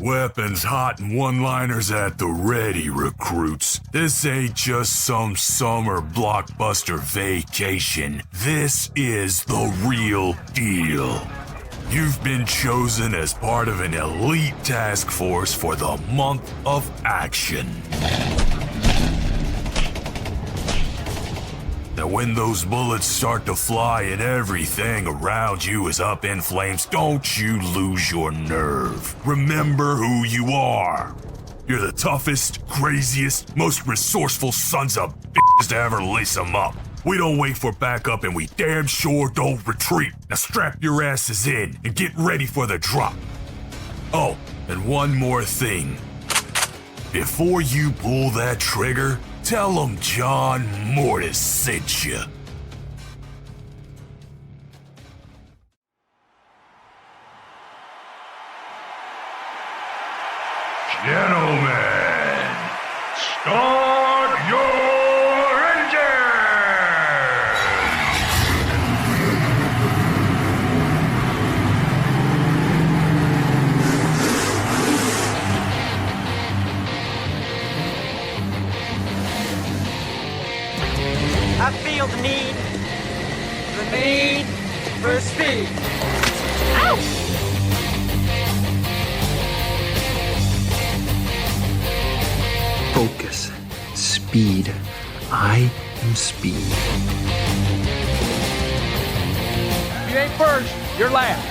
Weapons hot and one-liners at the ready, recruits. This ain't just some summer blockbuster vacation. This is the real deal. You've been chosen as part of an elite task force for the month of action. Now when those bullets start to fly and everything around you is up in flames, don't you lose your nerve. Remember who you are. You're the toughest, craziest, most resourceful sons of bitches to ever lace them up. We don't wait for backup and we damn sure don't retreat. Now strap your asses in and get ready for the drop. Oh, and one more thing. Before you pull that trigger, tell them John Mortis sent you. Gentlemen, start your engines! I feel the need for speed. Ow! Focus. Speed. I am speed. If you ain't first, you're last.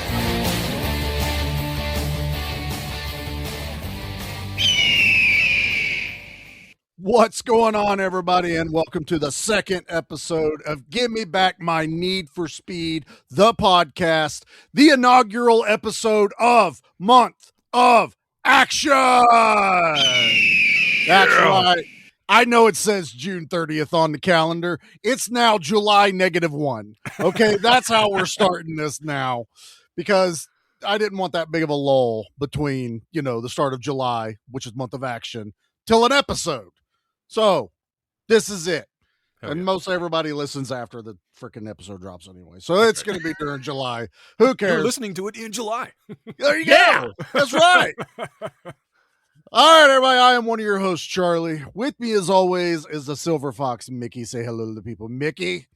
What's going on, everybody, and welcome to the second episode of Give Me Back My Need for Speed, the podcast, the inaugural episode of Month of Action. That's right. I know it says June 30th on the calendar. It's now July -1. Okay, that's how we're starting this now, because I didn't want that big of a lull between, the start of July, which is Month of Action, till an episode. So this is it. And most everybody listens after the freaking episode drops anyway. So it's going to be during July. Who cares? You're listening to it in July. There you go. That's right. All right, everybody. I am one of your hosts, Charlie. With me, as always, is the Silver Fox, Mickey. Say hello to the people. Mickey.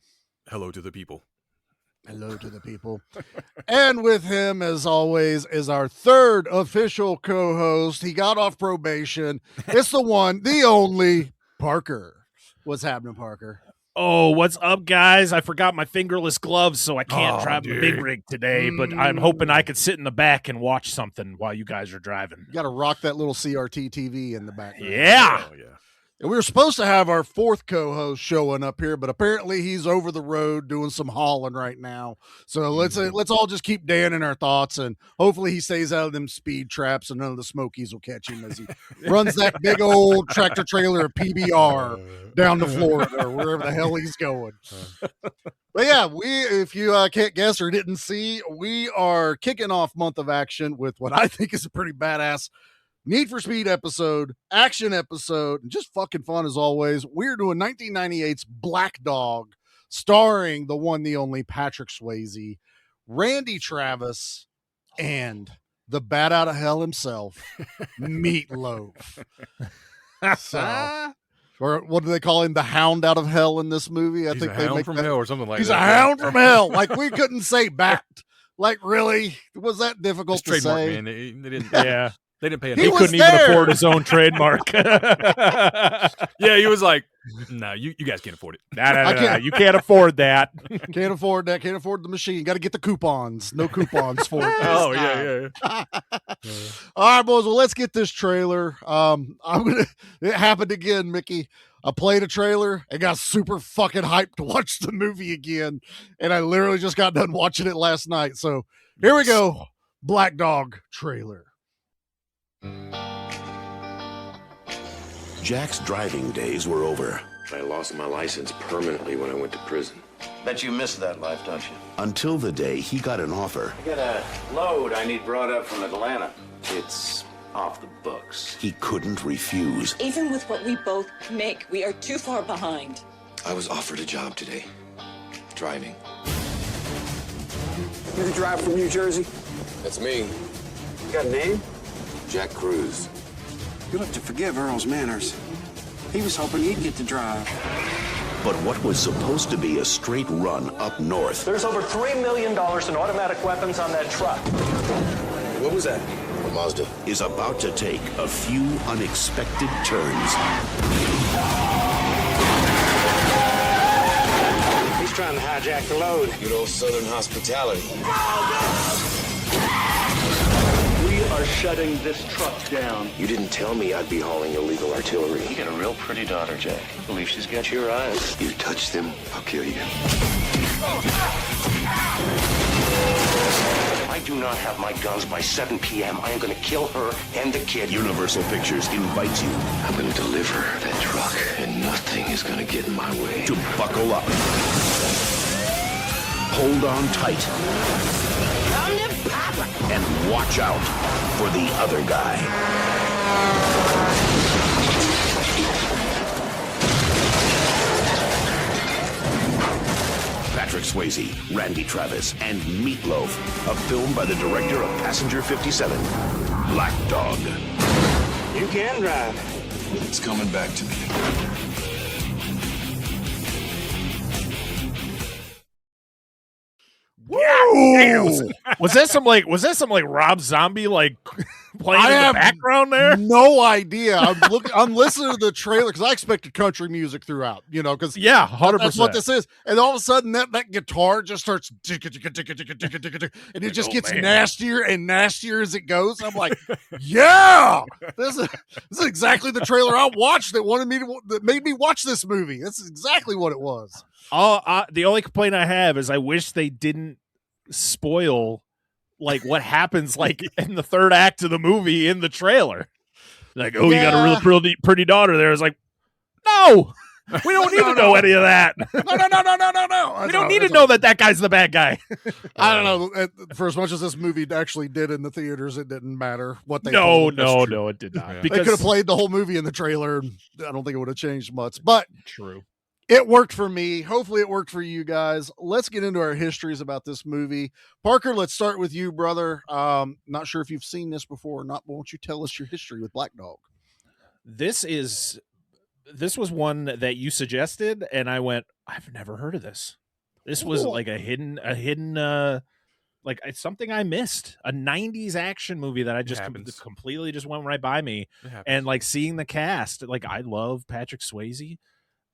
Hello to the people. Hello to the people. And with him, as always, is our third official co-host. He got off probation. It's the one, the only, Parker. What's happening, Parker? Oh, what's up, guys? I forgot my fingerless gloves, so I can't drive the big rig today, but I'm hoping I could sit in the back and watch something while you guys are driving. You got to rock that little CRT TV in the background. Yeah. Oh, yeah. And we were supposed to have our fourth co-host showing up here, but apparently he's over the road doing some hauling right now. So let's all just keep Dan in our thoughts, and hopefully he stays out of them speed traps and none of the Smokies will catch him as he runs that big old tractor trailer of PBR down to Florida or wherever the hell he's going. But yeah, if you can't guess or didn't see, we are kicking off Month of Action with what I think is a pretty badass Need for Speed episode, action episode, and just fucking fun as always. We're doing 1998's Black Dog, starring the one, the only Patrick Swayze, Randy Travis, and the bat out of hell himself, Meatloaf. So, or what do they call him? The Hound out of hell in this movie? I He's think a they hound make from that. hell or something like He's that. a hound from hell. Like, we couldn't say bat. Like, really? Was that difficult It's to trademark, say? man. They didn't. Yeah. They didn't pay He He enough. was couldn't there. even afford his own trademark. Yeah, he was like, "No, you guys can't afford it." Nah. You can't afford that. Can't afford that. Can't afford the machine. Got to get the coupons. No coupons for it. Oh yeah. All right, boys. Well, let's get this trailer. It happened again, Mickey. I played a trailer and got super fucking hyped to watch the movie again. And I literally just got done watching it last night. So here we go. Black Dog trailer. Jack's driving days were over. I lost my license permanently when I went to prison. Bet you miss that life, don't you? Until the day he got an offer. I got a load I need brought up from Atlanta. It's off the books. He couldn't refuse. Even with what we both make, we are too far behind. I was offered a job today. Driving. You the driver from New Jersey? That's me. You got a name? Jack Cruz. You'll have to forgive Earl's manners. He was hoping he'd get to drive. But what was supposed to be a straight run up north There's over $3 million in automatic weapons on that truck. What was that? A Mazda. is about to take a few unexpected turns. He's trying to hijack the load. Good old Southern hospitality. We are shutting this truck down. You didn't tell me I'd be hauling illegal artillery. You got a real pretty daughter, Jack. I believe she's got your eyes. You touch them, I'll kill you. If I do not have my guns by 7 p.m., I am going to kill her and the kid. Universal Pictures invites you I'm gonna deliver that truck, and nothing is gonna get in my way. to buckle up. Hold on tight. And watch out for the other guy. Patrick Swayze, Randy Travis, and Meatloaf, a film by the director of Passenger 57, Black Dog. You can drive. It's coming back to me. Damn. Was that some like Rob Zombie like playing in the background there? No idea. I'm listening to the trailer because I expected country music throughout, because 100%. that's what this is. And all of a sudden that guitar just starts and it just gets nastier and nastier as it goes. I'm like, yeah, this is exactly the trailer I watched that made me watch this movie. That's exactly what it was. The only complaint I have is I wish they didn't spoil like what happens like in the third act of the movie in the trailer. Like, you got a really pretty daughter there. It's like, no, we don't need to know any of that. No. We don't need to know that guy's the bad guy. I don't know. For as much as this movie actually did in the theaters, it didn't matter what they No, told. it did not. They Because could have played the whole movie in the trailer. I don't think it would have changed much. But true. It worked for me. Hopefully it worked for you guys. Let's get into our histories about this movie. Parker, let's start with you, brother. Not sure if you've seen this before or not, but won't you tell us your history with Black Dog? This was one that you suggested, and I went, I've never heard of this. This was like a hidden like it's something I missed. A 90s action movie that I just completely just went right by me. And like seeing the cast, like I love Patrick Swayze.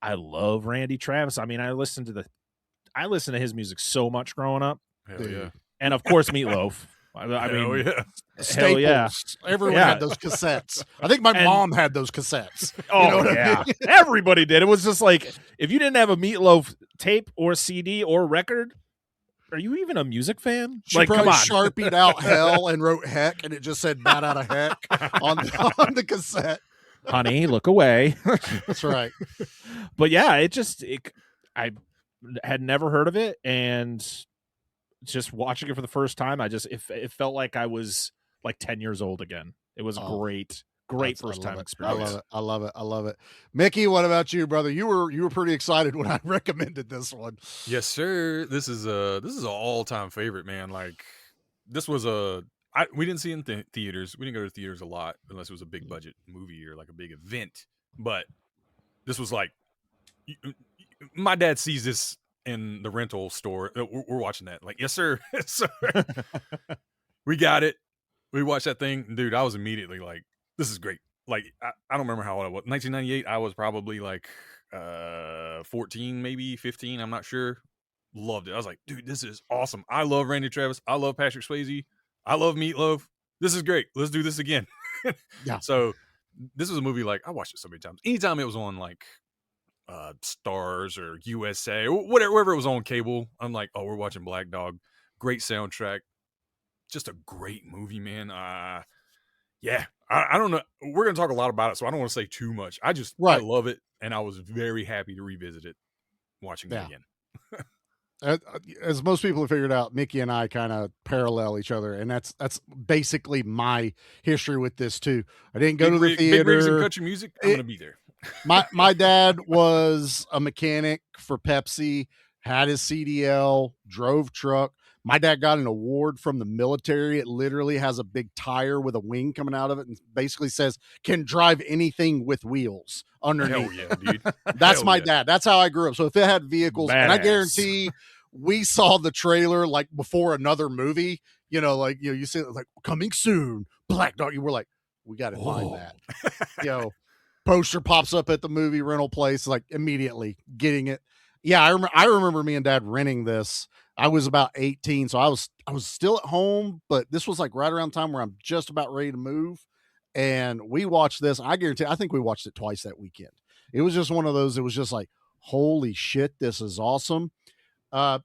I love Randy Travis. I mean, I listened to his music so much growing up. Hell yeah. And of course, Meatloaf. I mean, Staples. Yeah. Everyone had those cassettes. I think my mom had those cassettes. Oh, yeah. Everybody did. It was just like, if you didn't have a Meatloaf tape or CD or record, are you even a music fan? She like, come on. Sharpied out hell and wrote heck, and it just said bat out of heck on the cassette. Honey, look away. That's right. But yeah, I had never heard of it, and just watching it for the first time, it felt like I was like 10 years old again. It was great first time experience. I love it. Mickey, what about you, brother? You were pretty excited when I recommended this one. Yes, sir. This is an all-time favorite, man. Like, this was we didn't see it in theaters. We didn't go to theaters a lot unless it was a big budget movie or like a big event. But this was like, my dad sees this in the rental store. We're watching that. Like, yes, sir. Yes, sir. We got it. We watched that thing. Dude, I was immediately like, this is great. Like, I don't remember how old I was. 1998, I was probably like 14, maybe 15. I'm not sure. Loved it. I was like, dude, this is awesome. I love Randy Travis. I love Patrick Swayze. I love Meatloaf. This is great. Let's do this again. Yeah. So this was a movie, like, I watched it so many times. Anytime it was on like Stars or USA or wherever it was on cable, I'm like, oh, we're watching Black Dog. Great soundtrack. Just a great movie, man. Yeah. I don't know. We're going to talk a lot about it, so I don't want to say too much. I love it, and I was very happy to revisit it watching it again. As most people have figured out, Mickey and I kind of parallel each other, and that's basically my history with this too. I didn't go to the theater. Big rigs and country music. I'm gonna be there. My dad was a mechanic for Pepsi, had his CDL, drove truck. My dad got an award from the military. It literally has a big tire with a wing coming out of it and basically says, can drive anything with wheels underneath. Hell yeah, dude. That's Hell my yeah. dad. That's how I grew up. So if it had vehicles, and I Badass. guarantee we saw the trailer like before another movie, like, you see it like coming soon, Black Dog. You were like, we got to find that. Poster pops up at the movie rental place, like immediately getting it. Yeah, I remember me and Dad renting this. I was about 18, so I was still at home, but this was like right around the time where I'm just about ready to move. And we watched this. I guarantee, I think we watched it twice that weekend. It was just one of those. It was just like, holy shit, this is awesome. And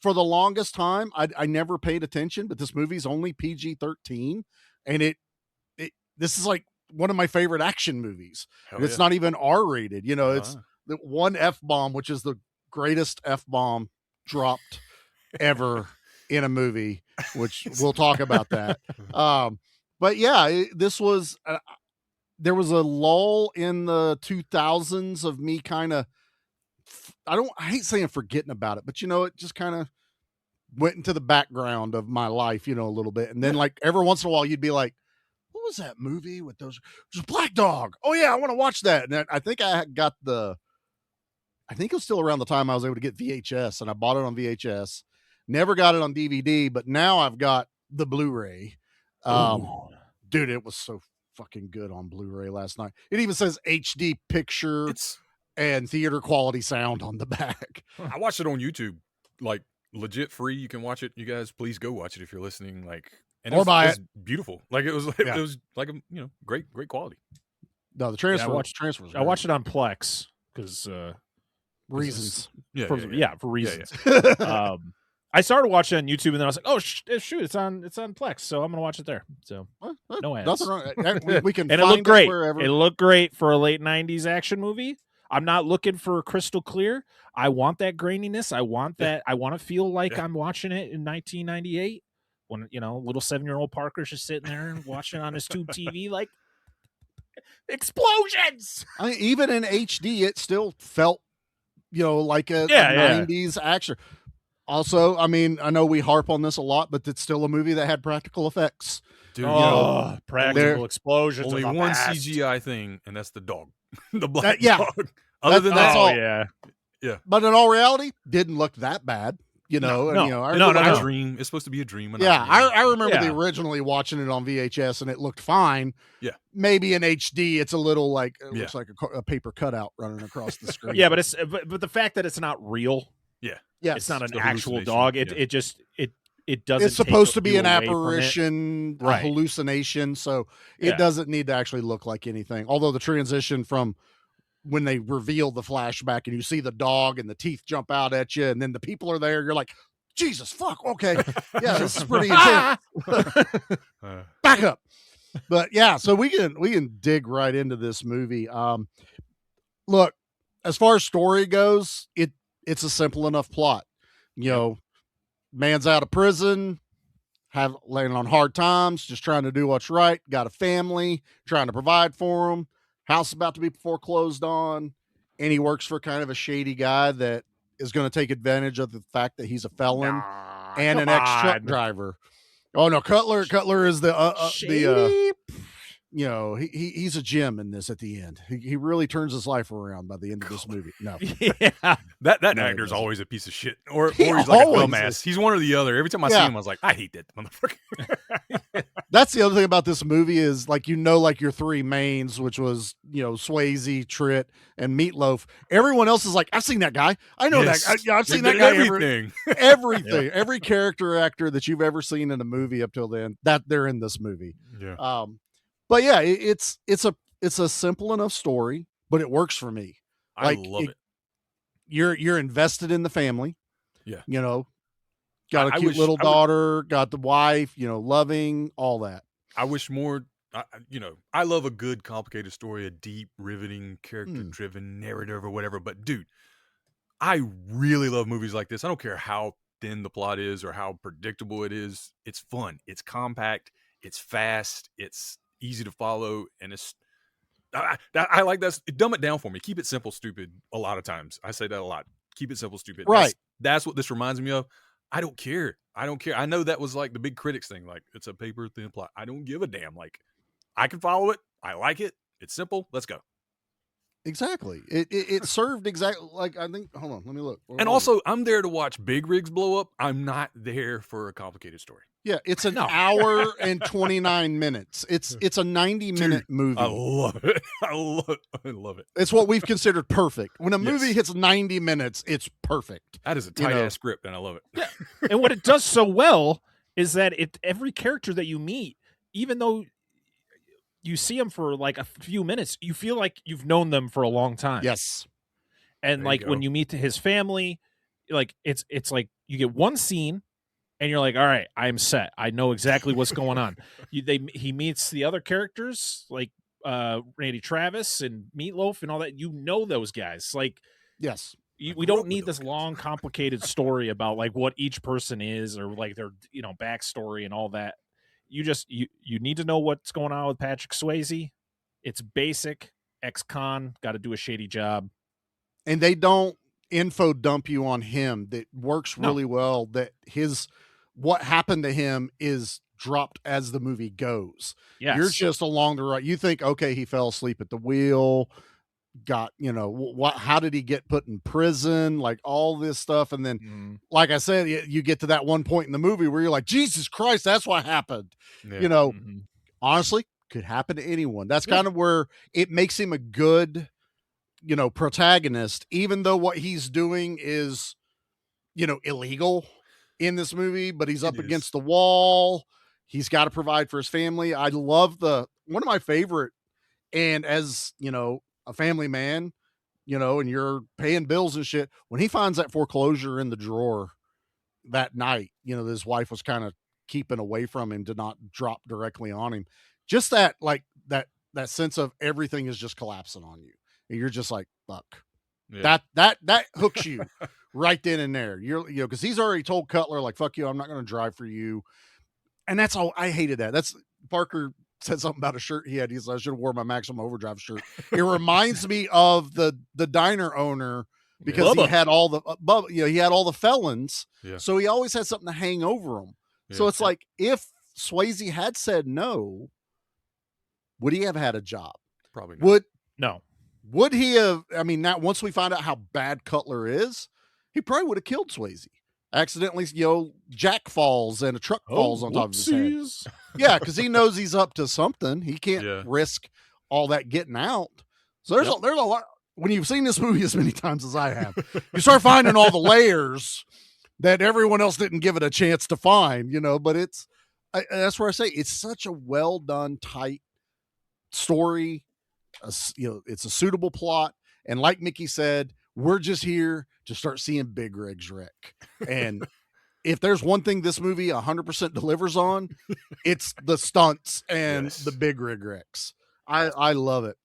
for the longest time, I never paid attention, but this movie's only PG-13, and this is like one of my favorite action movies. And it's not even R-rated. It's the one F-bomb, which is the greatest F-bomb dropped ever in a movie, which we'll talk about that. But yeah, this was there was a lull in the 2000s of me kind of, I hate saying forgetting about it, but it just kind of went into the background of my life, a little bit. And then like every once in a while you'd be like, what was that movie with those? It was Black Dog. Oh yeah, I want to watch that. And I think I think it was still around the time I was able to get VHS, and I bought it on VHS. Never got it on DVD, but now I've got the Blu-ray. Dude, it was so fucking good on Blu-ray last night. It even says HD picture and theater quality sound on the back. I watched it on YouTube, like legit free. You can watch it. You guys, please go watch it if you're listening. Like, and or buy it. Beautiful. Like it was like a great quality. No, the transfer. I watched it on Plex because reasons. For reasons. Yeah. I started watching it on YouTube, and then I was like, "Oh shoot, it's on Plex, so I'm gonna watch it there." So no ads. Nothing wrong. We can and find it looked great. Wherever. It looked great for a late '90s action movie. I'm not looking for crystal clear. I want that graininess. I want that. I want to feel like I'm watching it in 1998 when little 7-year-old Parker's just sitting there and watching on his tube TV, like explosions. I mean, even in HD, it still felt like a 90s action. Also, I mean, I know we harp on this a lot, but it's still a movie that had practical effects. Dude, practical explosions. Only one CGI thing, and that's the dog, the black yeah. dog. Other than that's that, all. Yeah. But in all reality, didn't look that bad. No. No. Dream. It's supposed to be a dream. Yeah, I remember originally watching it on VHS, and it looked fine. Yeah. Maybe in HD, it's a little like it looks like a paper cutout running across the screen. Yeah, but the fact that it's not real. Yeah, it's not an actual dog. It doesn't. It's supposed to be an apparition, a hallucination, so it doesn't need to actually look like anything. Although the transition from when they reveal the flashback and you see the dog and the teeth jump out at you, and then the people are there, you're like, Jesus fuck, okay, yeah, this is pretty intense. Back up. But yeah, so we can dig right into this movie. Look, as far as story goes, it's a simple enough plot. Man's out of prison, laying on hard times, just trying to do what's right, got a family, trying to provide for them, house about to be foreclosed on, and he works for kind of a shady guy that is going to take advantage of the fact that he's a felon and an ex-truck driver. Oh no, Cutler is he's a gem in this at the end. He really turns his life around by the end of this movie. No. That actor's always a piece of shit. Or he's like a dumbass. He's one or the other. Every time I see him, I was like, I hate that motherfucker. That's the other thing about this movie is like your three mains, which was Swayze, Tritt, and Meatloaf. Everyone else is like, I've seen that guy. I know that guy. I've seen that guy. Everything. Everything. Every character actor that you've ever seen in a movie up till then, that they're in this movie. Yeah. But yeah, it's a simple enough story, but it works for me. I love it. You're invested in the family. Yeah. Got a cute little daughter, got the wife, loving, all that. I wish more, I love a good, complicated story, a deep, riveting, character-driven narrative or whatever. But dude, I really love movies like this. I don't care how thin the plot is or how predictable it is. It's fun. It's compact. It's fast. It's easy to follow, and I like that. Dumb it down for me. Keep it simple, stupid. A lot of times I say that a lot. Keep it simple, stupid. Right. That's what this reminds me of. I don't care. I know that was like the big critics thing. Like, it's a paper thin plot. I don't give a damn. Like, I can follow it. I like it. It's simple. Let's go. Exactly. It served exactly like I think. Hold on, let me look. And also, I'm there to watch big rigs blow up. I'm not there for a complicated story. Yeah, it's an hour and 29 minutes. It's a 90-minute movie. I love it. I love it. It's what we've considered perfect. When a movie hits 90 minutes, it's perfect. That is a tight ass script, and I love it. Yeah. And what it does so well is that every character that you meet, even though you see them for like a few minutes, you feel like you've known them for a long time. Yes. And like when you meet his family, like it's like you get one scene and you're like, all right, I'm set. I know exactly what's going on. He meets the other characters like Randy Travis and Meatloaf and all that. You know those guys. Like, yes. We don't need this long, complicated story about like what each person is or like their backstory and all that. You need to know what's going on with Patrick Swayze. It's basic. Ex-con, got to do a shady job. And they don't info dump you on him. That works really well. That what happened to him is dropped as the movie goes. Yes. You're just along the right. You think, okay, he fell asleep at the wheel. Got how did he get put in prison, like all this stuff, and then like I said, you get to that one point in the movie where you're like, Jesus Christ, that's what happened. Honestly, could happen to anyone. That's kind of where it makes him a good protagonist, even though what he's doing is illegal in this movie, but he's up against the wall. He's got to provide for his family. I love one of my favorite, and as a family man, and you're paying bills and shit, when he finds that foreclosure in the drawer that night, his wife was kind of keeping away from him to not drop directly on him. Just that, like that sense of everything is just collapsing on you. And you're just like, fuck. Yeah. That hooks you right then and there. Because he's already told Cutler, like, fuck you, I'm not going to drive for you. And that's all. I hated that. That's Parker said something about a shirt he had. He's like, I should have worn my Maximum Overdrive shirt. It reminds me of the diner owner because he had all the he had all the felons. Yeah. So he always had something to hang over him. Yeah. So it's like, if Swayze had said no, would he have had a job? Probably not. Would he have? I mean, now once we find out how bad Cutler is, he probably would have killed Swayze. Accidentally, Jack falls and a truck falls on top of his head. Yeah, because he knows he's up to something. He can't risk all that getting out. So there's a lot. When you've seen this movie as many times as I have, you start finding all the layers that everyone else didn't give it a chance to find. But that's where I say it's such a well done, tight story. It's a suitable plot, and like Mickey said, we're just here to start seeing big rigs wreck. And if there's one thing this movie 100% delivers on, it's the stunts and the big rig wrecks. I love it.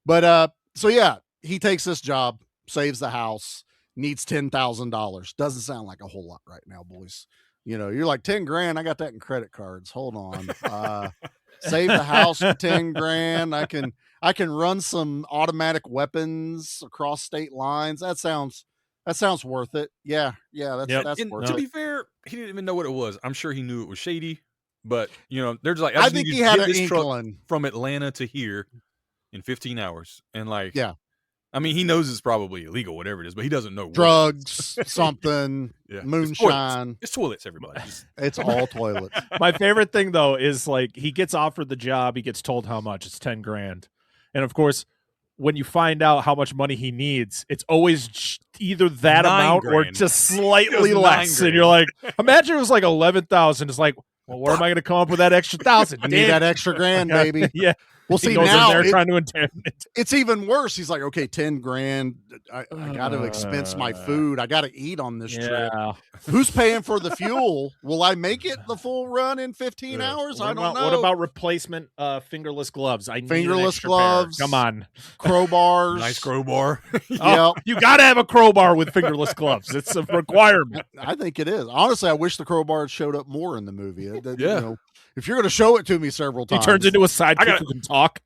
But so yeah, he takes this job, saves the house, needs $10,000. Doesn't sound like a whole lot right now, boys. You're like, 10 grand. I got that in credit cards. Hold on. Save the house for 10 grand. I can run some automatic weapons across state lines. That sounds worth it. Yeah. That's worth it. To be fair, he didn't even know what it was. I'm sure he knew it was shady, but there's like, I think he had an inkling from Atlanta to here in 15 hours. And like, I mean, he knows it's probably illegal, whatever it is, but he doesn't know drugs, something, moonshine. It's toilets, everybody. It's all toilets. My favorite thing though is like he gets offered the job, he gets told how much. It's 10 grand. And of course, when you find out how much money he needs, it's always either that amount or just slightly less. And you're like, imagine it was like 11,000. It's like, well, where am I going to come up with that extra 1,000? I need that extra grand, baby. Yeah. Well, see, now trying to intend it. It's even worse. He's like, okay, 10 grand. I got to expense my food. I got to eat on this trip. Who's paying for the fuel? Will I make it the full run in 15 hours? I don't know. What about replacement fingerless gloves? I need fingerless gloves. Pair. Come on. Crowbars. Nice crowbar. You got to have a crowbar with fingerless gloves. It's a requirement. I think it is. Honestly, I wish the crowbar had showed up more in the movie. If you're going to show it to me several times. He turns into a sidekick who can talk.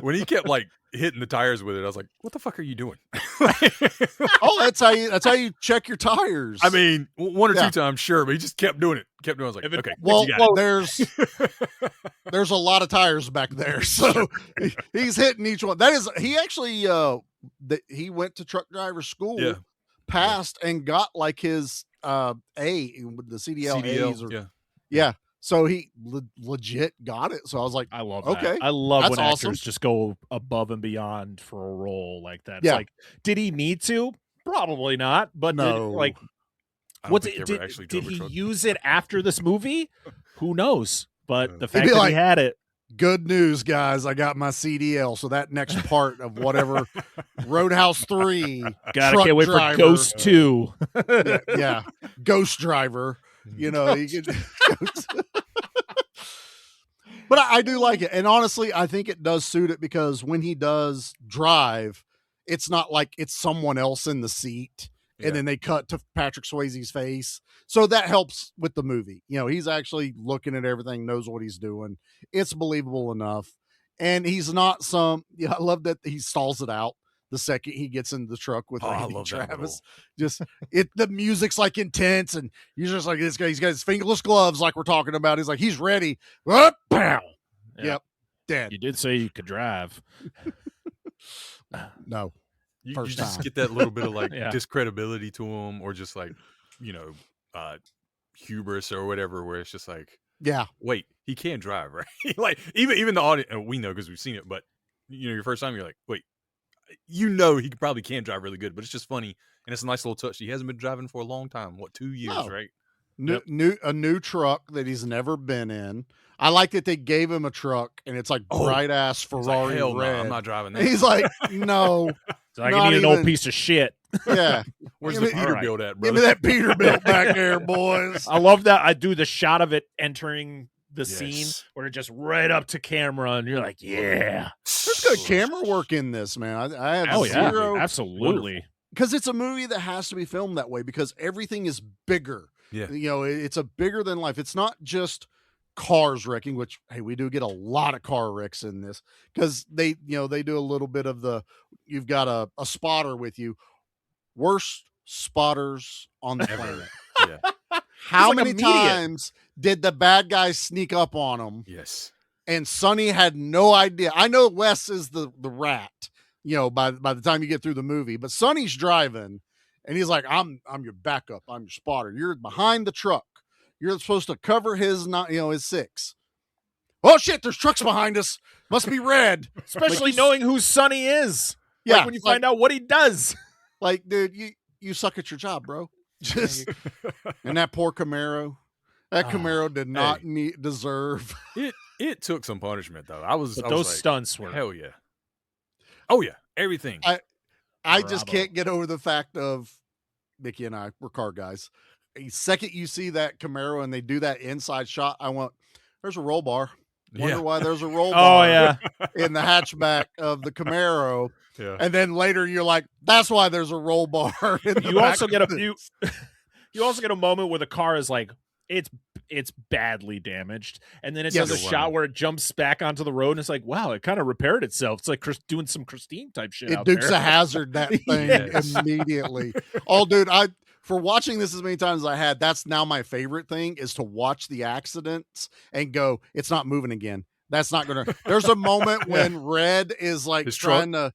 when he kept like hitting the tires with it, I was like, "What the fuck are you doing?" Oh, that's how you check your tires. I mean, one or two times, sure, but he just kept doing it. Kept doing. I was like, "Okay, well, you got there's a lot of tires back there, so he's hitting each one. That is, he actually he went to truck driver school, passed, and got like his the CDL A's yeah. So he legit got it. So I was like, I love okay, that. I love that's when awesome. actors just go above and beyond for a role like that. It's Yeah. like, did he need to? Probably not. But No. did he use it after this movie? Who knows? But the He'd fact be that like, he had it. Good news, guys. I got my CDL. So that next part of whatever Roadhouse 3. Can't wait for Ghost 2. yeah. Ghost driver. You know, you could, but I do like it. And honestly, I think it does suit it because when he does drive, it's not like it's someone else in the seat. And then they cut to Patrick Swayze's face. So that helps with the movie. You know, he's actually looking at everything, knows what he's doing. It's believable enough. And he's not I love that he stalls it out the second he gets in the truck with Randy Travis. Just the music's like intense, and he's just like, this guy, he's got his fingerless gloves like we're talking about. He's like, he's ready. Pow. Yeah. Yep. Dead. You did say you could drive. No. You just get that little bit of like discredibility to him, or just like, hubris or whatever, where it's just like, wait, he can drive, right? Like even the audience, we know because we've seen it, but your first time you're like, wait, he probably can drive really good, but it's just funny and it's a nice little touch. He hasn't been driving for a long time. What, 2 years, right? A new truck that he's never been in. I like that they gave him a truck and it's like bright ass Ferrari like, hell red. No, I'm not driving that. He's like, no. It's like, I need an old piece of shit. Yeah. Where's the Peterbilt at, brother? Give me that Peterbilt back there, boys. I love that. I do the shot of it entering the scene where it's just right up to camera and you're like, yeah. There's good camera work in this, man. I have zero. Absolutely. Because it's a movie that has to be filmed that way because everything is bigger. Yeah. You know, it's a bigger than life. It's not just cars wrecking, which, hey, we do get a lot of car wrecks in this because they do a little bit of you've got a spotter with you. Worst spotters on the planet. Yeah. How many times did the bad guys sneak up on him? Yes. And Sonny had no idea. I know Wes is the rat, by the time you get through the movie, but Sonny's driving and he's like, I'm your backup. I'm your spotter. You're behind the truck. You're supposed to cover his 6. Oh shit, there's trucks behind us. Must be red. Especially knowing who Sonny is. Yeah. Like when you find out what he does. Like, dude, you suck at your job, bro. Just and that poor Camaro. That Camaro did not deserve. It took some punishment though. Those like, stunts were hell yeah. Oh yeah, everything. I just can't get over the fact of Mickey and I, we're car guys. The second you see that Camaro and they do that inside shot, I went, there's a roll bar. Wonder why there's a roll bar in the hatchback of the Camaro. Yeah. And then later you're like, that's why there's a roll bar. You also get a moment where the car is like, it's badly damaged, and then it does a shot where it jumps back onto the road and it's like, wow, it kind of repaired itself. It's like doing some Christine type shit. It out Dukes there. a hazard that thing immediately. Oh, dude, for watching this as many times as I had, that's now my favorite thing is to watch the accidents and go, it's not moving again. That's not gonna. There's a moment when Red is like trying to.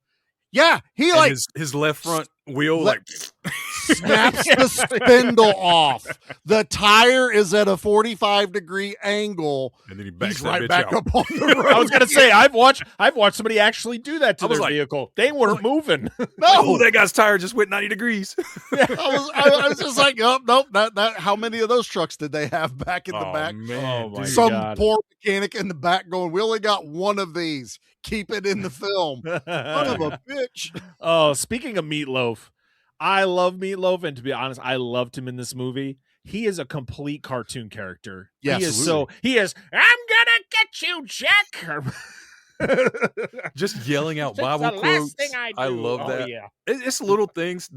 Yeah, he like his left front wheel like snaps the spindle off. The tire is at a 45-degree angle, and then he backs he's that right bitch back out. up on the road. I was gonna say I've watched somebody actually do that to their vehicle. They weren't moving. No, that guy's tire just went 90 degrees. I was just like, oh, nope. That how many of those trucks did they have back in the back? Man, my Some God. poor mechanic in the back going, we only got one of these. Keep it in the film. Son of a bitch. Oh, speaking of Meatloaf, I love Meatloaf, and to be honest, I loved him in this movie. He is a complete cartoon character. Yeah, he is. I'm gonna get you, Jack. Just yelling out That's Bible the quotes. last thing I do. love Oh, that. yeah. It's little things.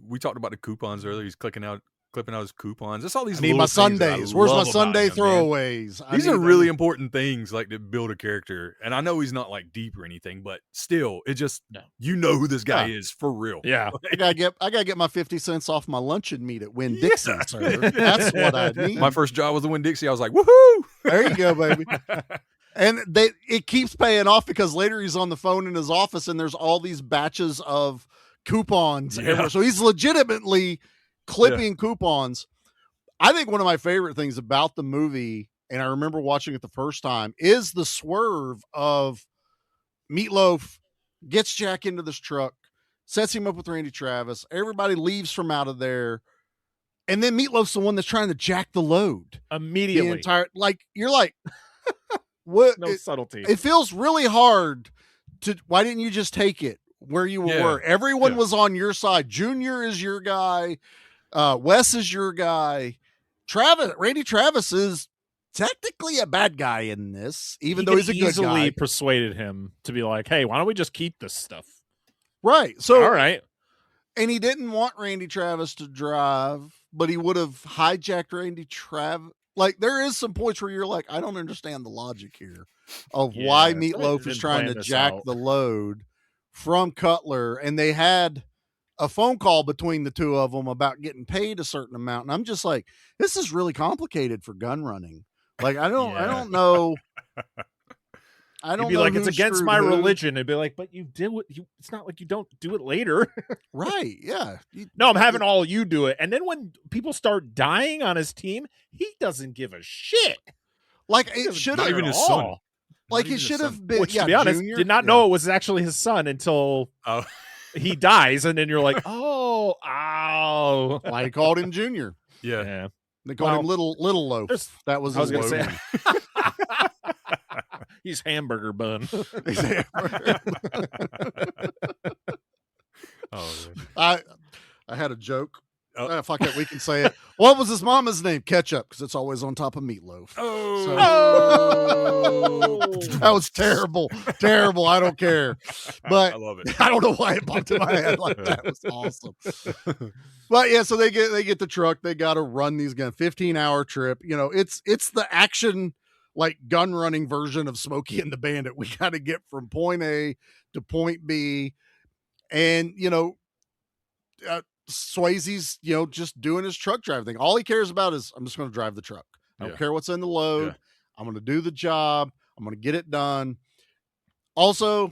We talked about the coupons earlier. He's clicking out clipping out his coupons. That's all these. I need little my things that I Sundays. Where's my love about Sunday him, man. throwaways? These are really important things, like to build a character. And I know he's not like deep or anything, but still, it just you know who this guy is for real. Yeah, I gotta get my 50 cents off my luncheon meat at Winn Dixie, sir. That's what I need. My first job was the Winn Dixie. I was like, woohoo! There you go, baby. And it keeps paying off because later he's on the phone in his office and there's all these batches of coupons everywhere. So he's legitimately clipping coupons. I think one of my favorite things about the movie, and I remember watching it the first time, is the swerve of Meatloaf gets Jack into this truck, sets him up with Randy Travis. Everybody leaves from out of there. And then Meatloaf's the one that's trying to jack the load. Immediately. The entire, you're like, what? No subtlety. It feels really hard why didn't you just take it where you were? Everyone was on your side. Junior is your guy. Wes is your guy. Randy Travis is technically a bad guy in this, even though he's a good guy. Easily persuaded him to be like, hey, why don't we just keep this stuff? Right. So, all right. And he didn't want Randy Travis to drive, but he would have hijacked Randy Travis. Like, there is some points where you're like, I don't understand the logic here of why Meatloaf is trying to jack the load from Cutler. And they had a phone call between the two of them about getting paid a certain amount. And I'm just like, this is really complicated for gun running. Like, I don't know. I don't You'd be know like, it's against my religion. It'd be like, but you did what it's not like you don't do it later. Right. Yeah. No, I'm having all you do it. And then when people start dying on his team, he doesn't give a shit. Like, it should have not even his son. Like, it should have been. Which, to be honest, Junior, did not know it was actually his son until he dies. And then you're like, ow. Why he called him Junior. Yeah. They called him Little Loaf. That was his logo. He's hamburger bun. I had a joke. Fuck it, we can say it. What was his mama's name? Ketchup, because it's always on top of Meatloaf. That was terrible. Terrible. I don't care. But I love it. I don't know why it popped in my head like that. It was awesome. But yeah, so they get the truck. They got to run these guns. 15-hour trip. You know, it's the action, like, gun running version of Smokey and the Bandit. We got to get from point A to point B. And, you know, Swayze's, you know, just doing his truck driving thing. All he cares about is, I'm just going to drive the truck. I don't care what's in the load. Yeah. I'm going to do the job. I'm going to get it done. Also,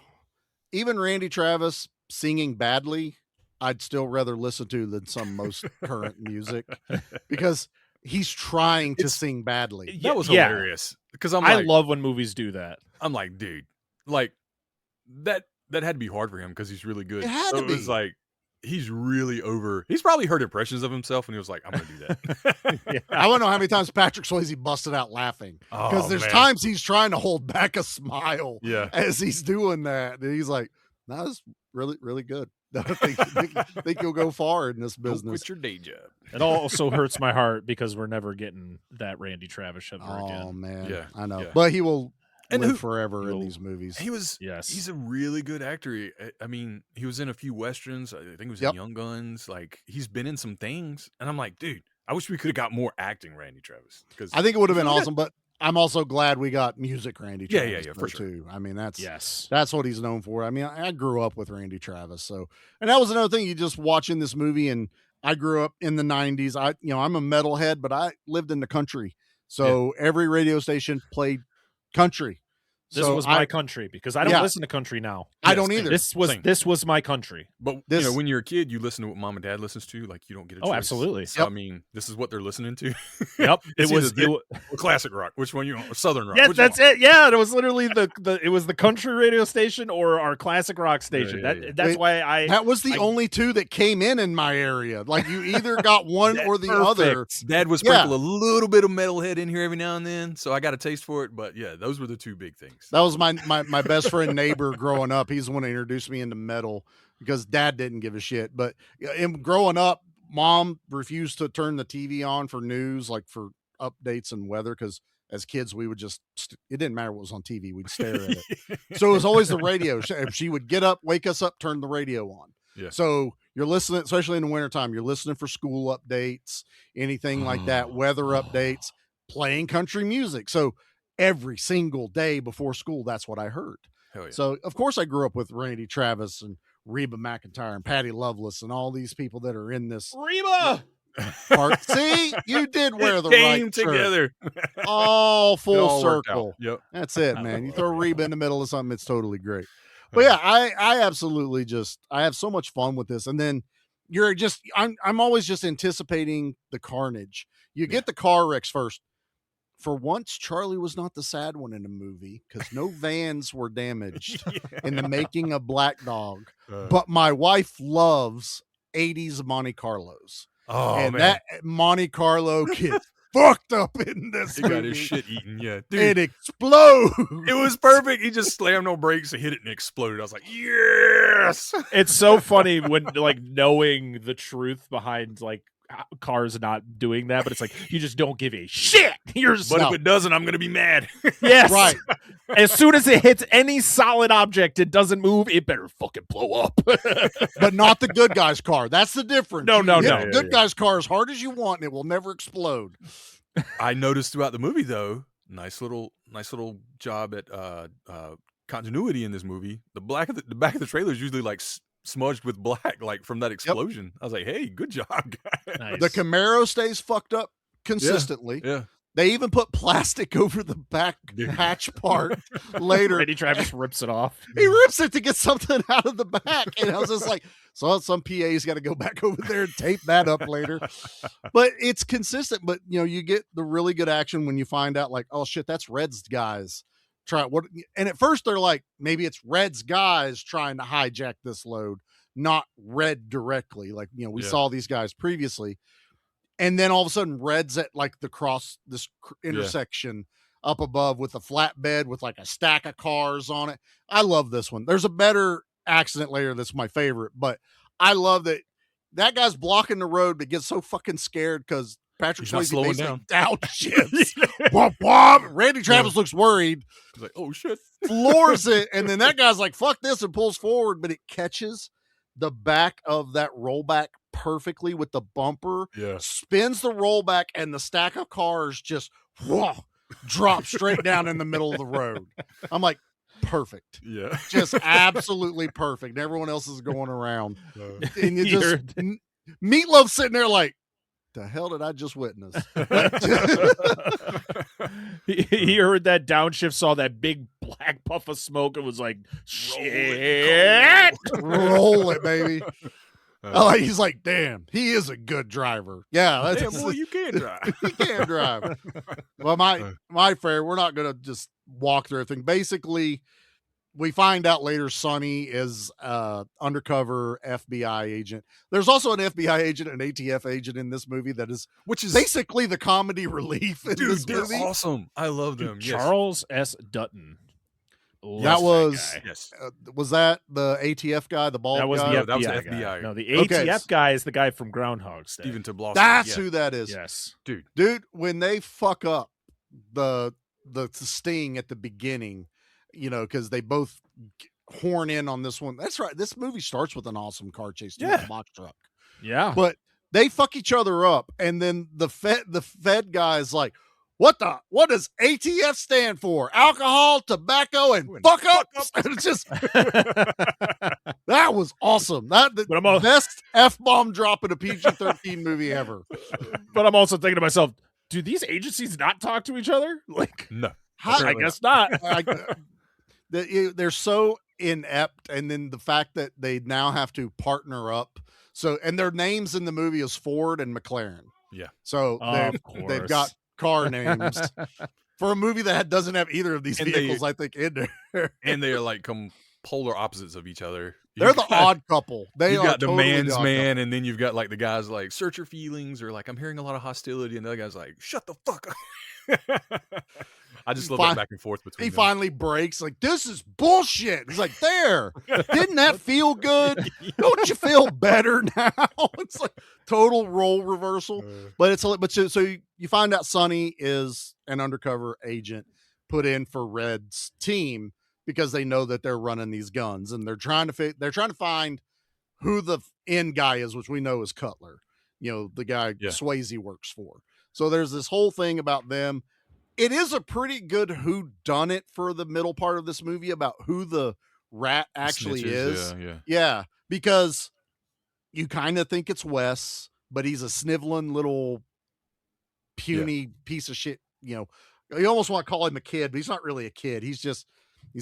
even Randy Travis singing badly, I'd still rather listen to than some most current music, because he's trying to sing badly. That was hilarious. Because I love when movies do that. I'm like, dude, like that had to be hard for him because he's really good. It had to be. It was like, he's really over. He's probably heard impressions of himself and he was like, I'm going to do that. I want to know how many times Patrick Swayze busted out laughing, because there's times he's trying to hold back a smile as he's doing that. And he's like, no, that's really, really good. I think you'll go far in this business. Don't quit your day job. It also hurts my heart because we're never getting that Randy Travis ever again. Oh, man. Yeah. I know. Yeah. But he will live forever in these movies. He's a really good actor. I mean, he was in a few Westerns. I think he was in Young Guns. Like, he's been in some things. And I'm like, dude, I wish we could have got more acting Randy Travis. I think it would have been awesome, but I'm also glad we got music Randy Travis. Yeah, for sure. Too. I mean, that's what he's known for. I mean, I grew up with Randy Travis. So, and that was another thing, you just watching this movie, and I grew up in the 90s. I'm a metalhead, but I lived in the country. So every radio station played country. This was my country, because I don't listen to country now. I don't either. This was my country. But you know, when you're a kid, you listen to what mom and dad listens to. Like, you don't get a choice. Oh, absolutely. So, I mean, this is what they're listening to. Yep. It was classic rock. Which one you want? Or Southern rock? Yeah, that's it. Yeah, it was literally it was the country radio station or our classic rock station. That's why that was the only two that came in my area. Like, you either got one or the other. Dad would sprinkle a little bit of metalhead in here every now and then, so I got a taste for it. But yeah, those were the two big things. That was my best friend neighbor growing up. He's the one that introduced me into metal, because dad didn't give a shit. But growing up, mom refused to turn the TV on for news, like for updates and weather, because as kids we would just it didn't matter what was on TV, we'd stare at it. So it was always the radio. She would get up, wake us up, turn the radio on. Yeah. So you're listening, especially in the wintertime, you're listening for school updates, anything like that, weather updates, playing country music. So every single day before school, that's what I heard. Hell yeah. So of course I grew up with Randy Travis and Reba McEntire and Patty Loveless and all these people that are in this Reba part. See, you did wear the came right shirt. together. All full all worked out. circle. Yep. That's it, man. You throw Reba in the middle of something, it's totally great. But yeah, I absolutely I have so much fun with this. And then I'm always just anticipating the carnage. You get the car wrecks first. For once, Charlie was not the sad one in the movie because no vans were damaged in the making of Black Dog. But my wife loves 80s Monte Carlos. Oh, and man. that Monte Carlo gets fucked up in this He movie. got his shit eaten, yeah. Dude, It explodes. it was perfect. He just slammed no brakes and hit it and exploded. I was like, yes. It's so funny when like knowing the truth behind like cars not doing that, but it's like you just don't give a shit. You're just But if it doesn't, I'm going to be mad. yes, Right. As soon as it hits any solid object, it doesn't move. It better fucking blow up. But not the good guy's car. That's the difference. No, no, You no. hit the good guy's car as hard as you want, and it will never explode. I noticed throughout the movie, though, nice little job at continuity in this movie. The back of the trailer is usually like smudged with black, like from that explosion. I was like, hey, good job, guys. Nice. The Camaro stays fucked up consistently. Yeah. They even put plastic over the back hatch part later. Randy Travis rips it off. He rips it to get something out of the back. And I was just like, so some PA's got to go back over there and tape that up later. But it's consistent. But, you get the really good action when you find out, like, oh, shit, that's Red's guys. And at first they're like, maybe it's Red's guys trying to hijack this load, not Red directly. Like, we saw these guys previously. And then all of a sudden Red's at like this intersection up above with a flatbed with like a stack of cars on it. I love this one. There's a better accident later that's my favorite, but I love that guy's blocking the road, but gets so fucking scared because Patrick Swayze slowing basically down. downshifts. Womp, womp. Randy Travis looks worried. He's like, oh shit. Floors it, and then that guy's like, fuck this, and pulls forward, but it catches the back of that rollback perfectly with the bumper, spins the rollback, and the stack of cars just drop straight down in the middle of the road. I'm like, perfect. Yeah. Just absolutely perfect. And everyone else is going around. And you just Meatloaf sitting there like, the hell did I just witness? He heard that downshift, saw that big black puff of smoke, and was like, shit. Roll it, baby. He's like, damn, he is a good driver. Yeah, Damn, boy, you can drive. He can drive. Well, my fair, we're not gonna just walk through everything. Basically, we find out later Sonny is undercover FBI agent. There's also an FBI agent, an ATF agent in this movie which is basically the comedy relief in this they're movie. Awesome. I love them. Charles S. Dutton. That was yes. Was that the ATF guy, the bald that was guy? The FBI that was the guy. FBI. No, the ATF guy is the guy from Groundhog's Day. Stephen Tobolowsky. That's who that is. Yes, dude. When they fuck up the sting at the beginning, because they both horn in on this one. That's right. This movie starts with an awesome car chase through the box truck. Yeah, but they fuck each other up, and then the Fed guy is like, what does ATF stand for? Alcohol, tobacco, and fuck ups. It's just that was awesome. The best F-bomb drop in a PG-13 movie ever. But I'm also thinking to myself, do these agencies not talk to each other? Like, no, I guess not. They're so inept, and then the fact that they now have to partner up. So, and their names in the movie is Ford and McLaren. Yeah. So they've got car names for a movie that doesn't have either of these vehicles, I think, in there. And they are like polar opposites of each other. They're the odd couple. You've got the man's man, and then you've got like the guys like search your feelings, or like I'm hearing a lot of hostility, and the other guy's like shut the fuck up. I just love that back and forth between them. Finally breaks like, this is bullshit. He's like, there, didn't that feel good? Don't you feel better now? It's like total role reversal. But so you find out Sonny is an undercover agent put in for Red's team because they know that they're running these guns, and they're trying to find who the end guy is, which we know is Cutler, the guy Swayze works for. So there's this whole thing about them. It is a pretty good whodunit for the middle part of this movie about who the rat actually is. Yeah, because you kind of think it's Wes, but he's a sniveling little puny piece of shit. You almost want to call him a kid, but he's not really a kid. He's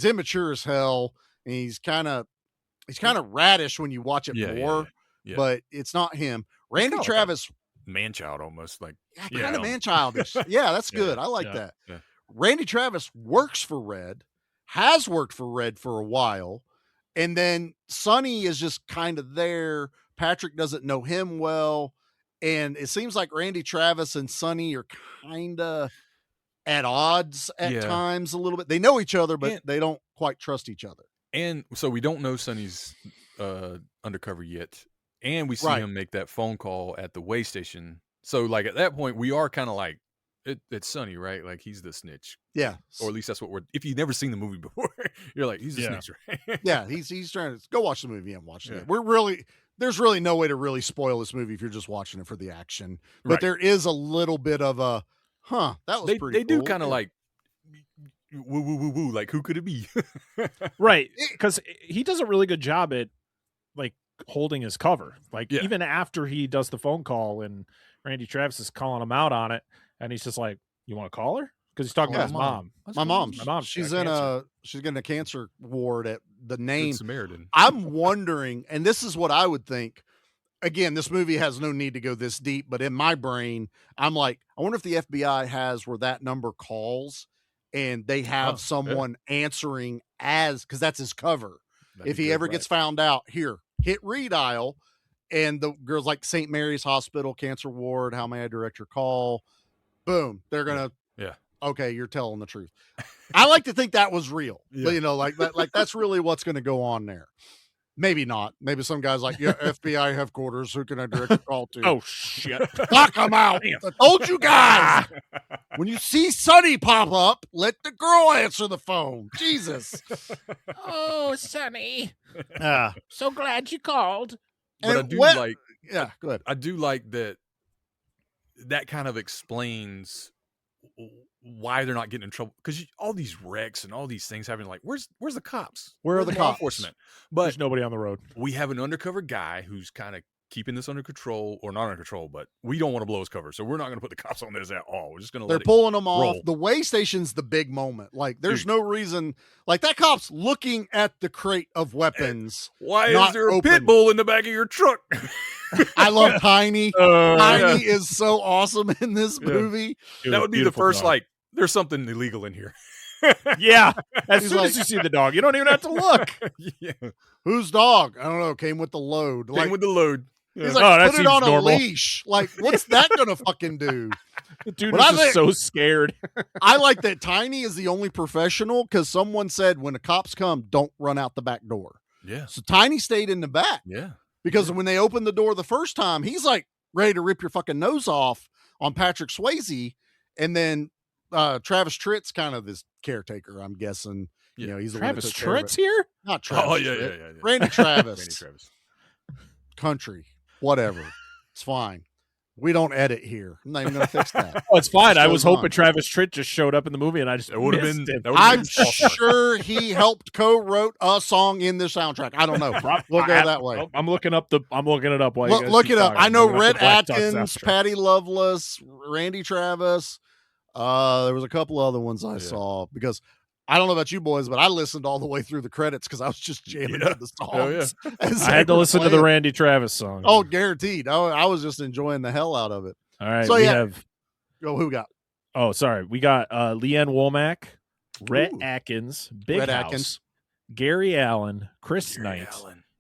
immature as hell, and he's kind of radish when you watch it more. Yeah. But it's not him. Randy Travis, man-child almost, like kind of man-childish. Yeah, that's good. I like that. Yeah. Randy Travis works for Red, has worked for Red for a while, and then Sonny is just kind of there. Patrick doesn't know him well, and it seems like Randy Travis and Sonny are kind of at odds at times a little bit. They know each other, but they don't quite trust each other. And so we don't know Sonny's undercover yet. And we see him make that phone call at the way station. So, like, at that point, we are kind of like, it's Sonny, right? Like, he's the snitch. Yeah. Or at least that's what if you've never seen the movie before, you're like, he's the snitch, right? Yeah, he's trying to go watch the movie and watch it. There's really no way to really spoil this movie if you're just watching it for the action. But there is a little bit of a, that was pretty cool. They do kind of like, woo, woo, woo, woo, like, who could it be? Right. Because he does a really good job at, like, holding his cover. Like, even after he does the phone call and Randy Travis is calling him out on it, and he's just like, you want to call her? Because he's talking about his mom. My mom. She's getting a cancer ward at the name. Good Samaritan. I'm wondering, and this is what I would think. Again, this movie has no need to go this deep, but in my brain, I'm like, I wonder if the FBI has where that number calls and they have someone answering because that's his cover. If he ever gets found out, here, hit redial, and the girl's like, St. Mary's Hospital Cancer Ward, how may I direct your call? Boom. They're going to, okay, you're telling the truth. I like to think that was real, but like that's really what's going to go on there. Maybe not. Maybe some guy's like, FBI headquarters, who can I direct a call to? Oh, shit. Fuck him out. I told you guys. When you see Sonny pop up, let the girl answer the phone. Jesus. Oh, Sonny. So glad you called. But I do like... Yeah, go ahead. I do like that kind of explains why they're not getting in trouble, because all these wrecks and all these things happening, like where's the cops? Where are the law cops? Enforcement? But there's nobody on the road. We have an undercover guy who's kind of keeping this under control, or not under control, but we don't want to blow his cover, so we're not going to put the cops on this at all. We're just going to they're pulling them off. The way station's the big moment. Like, there's no reason, like, that cop's looking at the crate of weapons. Why is there a pit bull in the back of your truck? I love Tiny. Tiny is so awesome in this movie. That would be the first, like, there's something illegal in here. Yeah. As soon as you see the dog, you don't even have to look. Whose dog? I don't know. Came with the load. Came with the load. He's like, put it on a leash. Like, what's that gonna fucking do? The dude was just so scared. I like that Tiny is the only professional, because someone said when the cops come, don't run out the back door. Yeah. So Tiny stayed in the back. Yeah. Because when they opened the door the first time, he's like ready to rip your fucking nose off on Patrick Swayze. And then Travis Tritt's kind of this caretaker, I'm guessing. Yeah. You know, he's the Travis Tritt's here? Not Travis. Oh, yeah. Randy Travis. Randy Travis. Country. Whatever. It's fine. We don't edit here. I'm not even going to fix that. Oh, it's fine. I was hoping Travis Tritt just showed up in the movie, and I just would have been. I'm sure he helped co-wrote a song in the soundtrack. I don't know. We'll go that way. I'm looking up I'm looking it up. While look it up. I know Red Atkins, Patty Loveless, Randy Travis. There was a couple other ones I saw, because I don't know about you boys, but I listened all the way through the credits because I was just jamming to the songs. I had to listen to the Randy Travis song. Oh, guaranteed. I was just enjoying the hell out of it. All right. So we have. Oh, who we got? Oh, sorry. We got Leanne Womack, Rhett Atkins, Big House, Gary Allen, Chris Knight,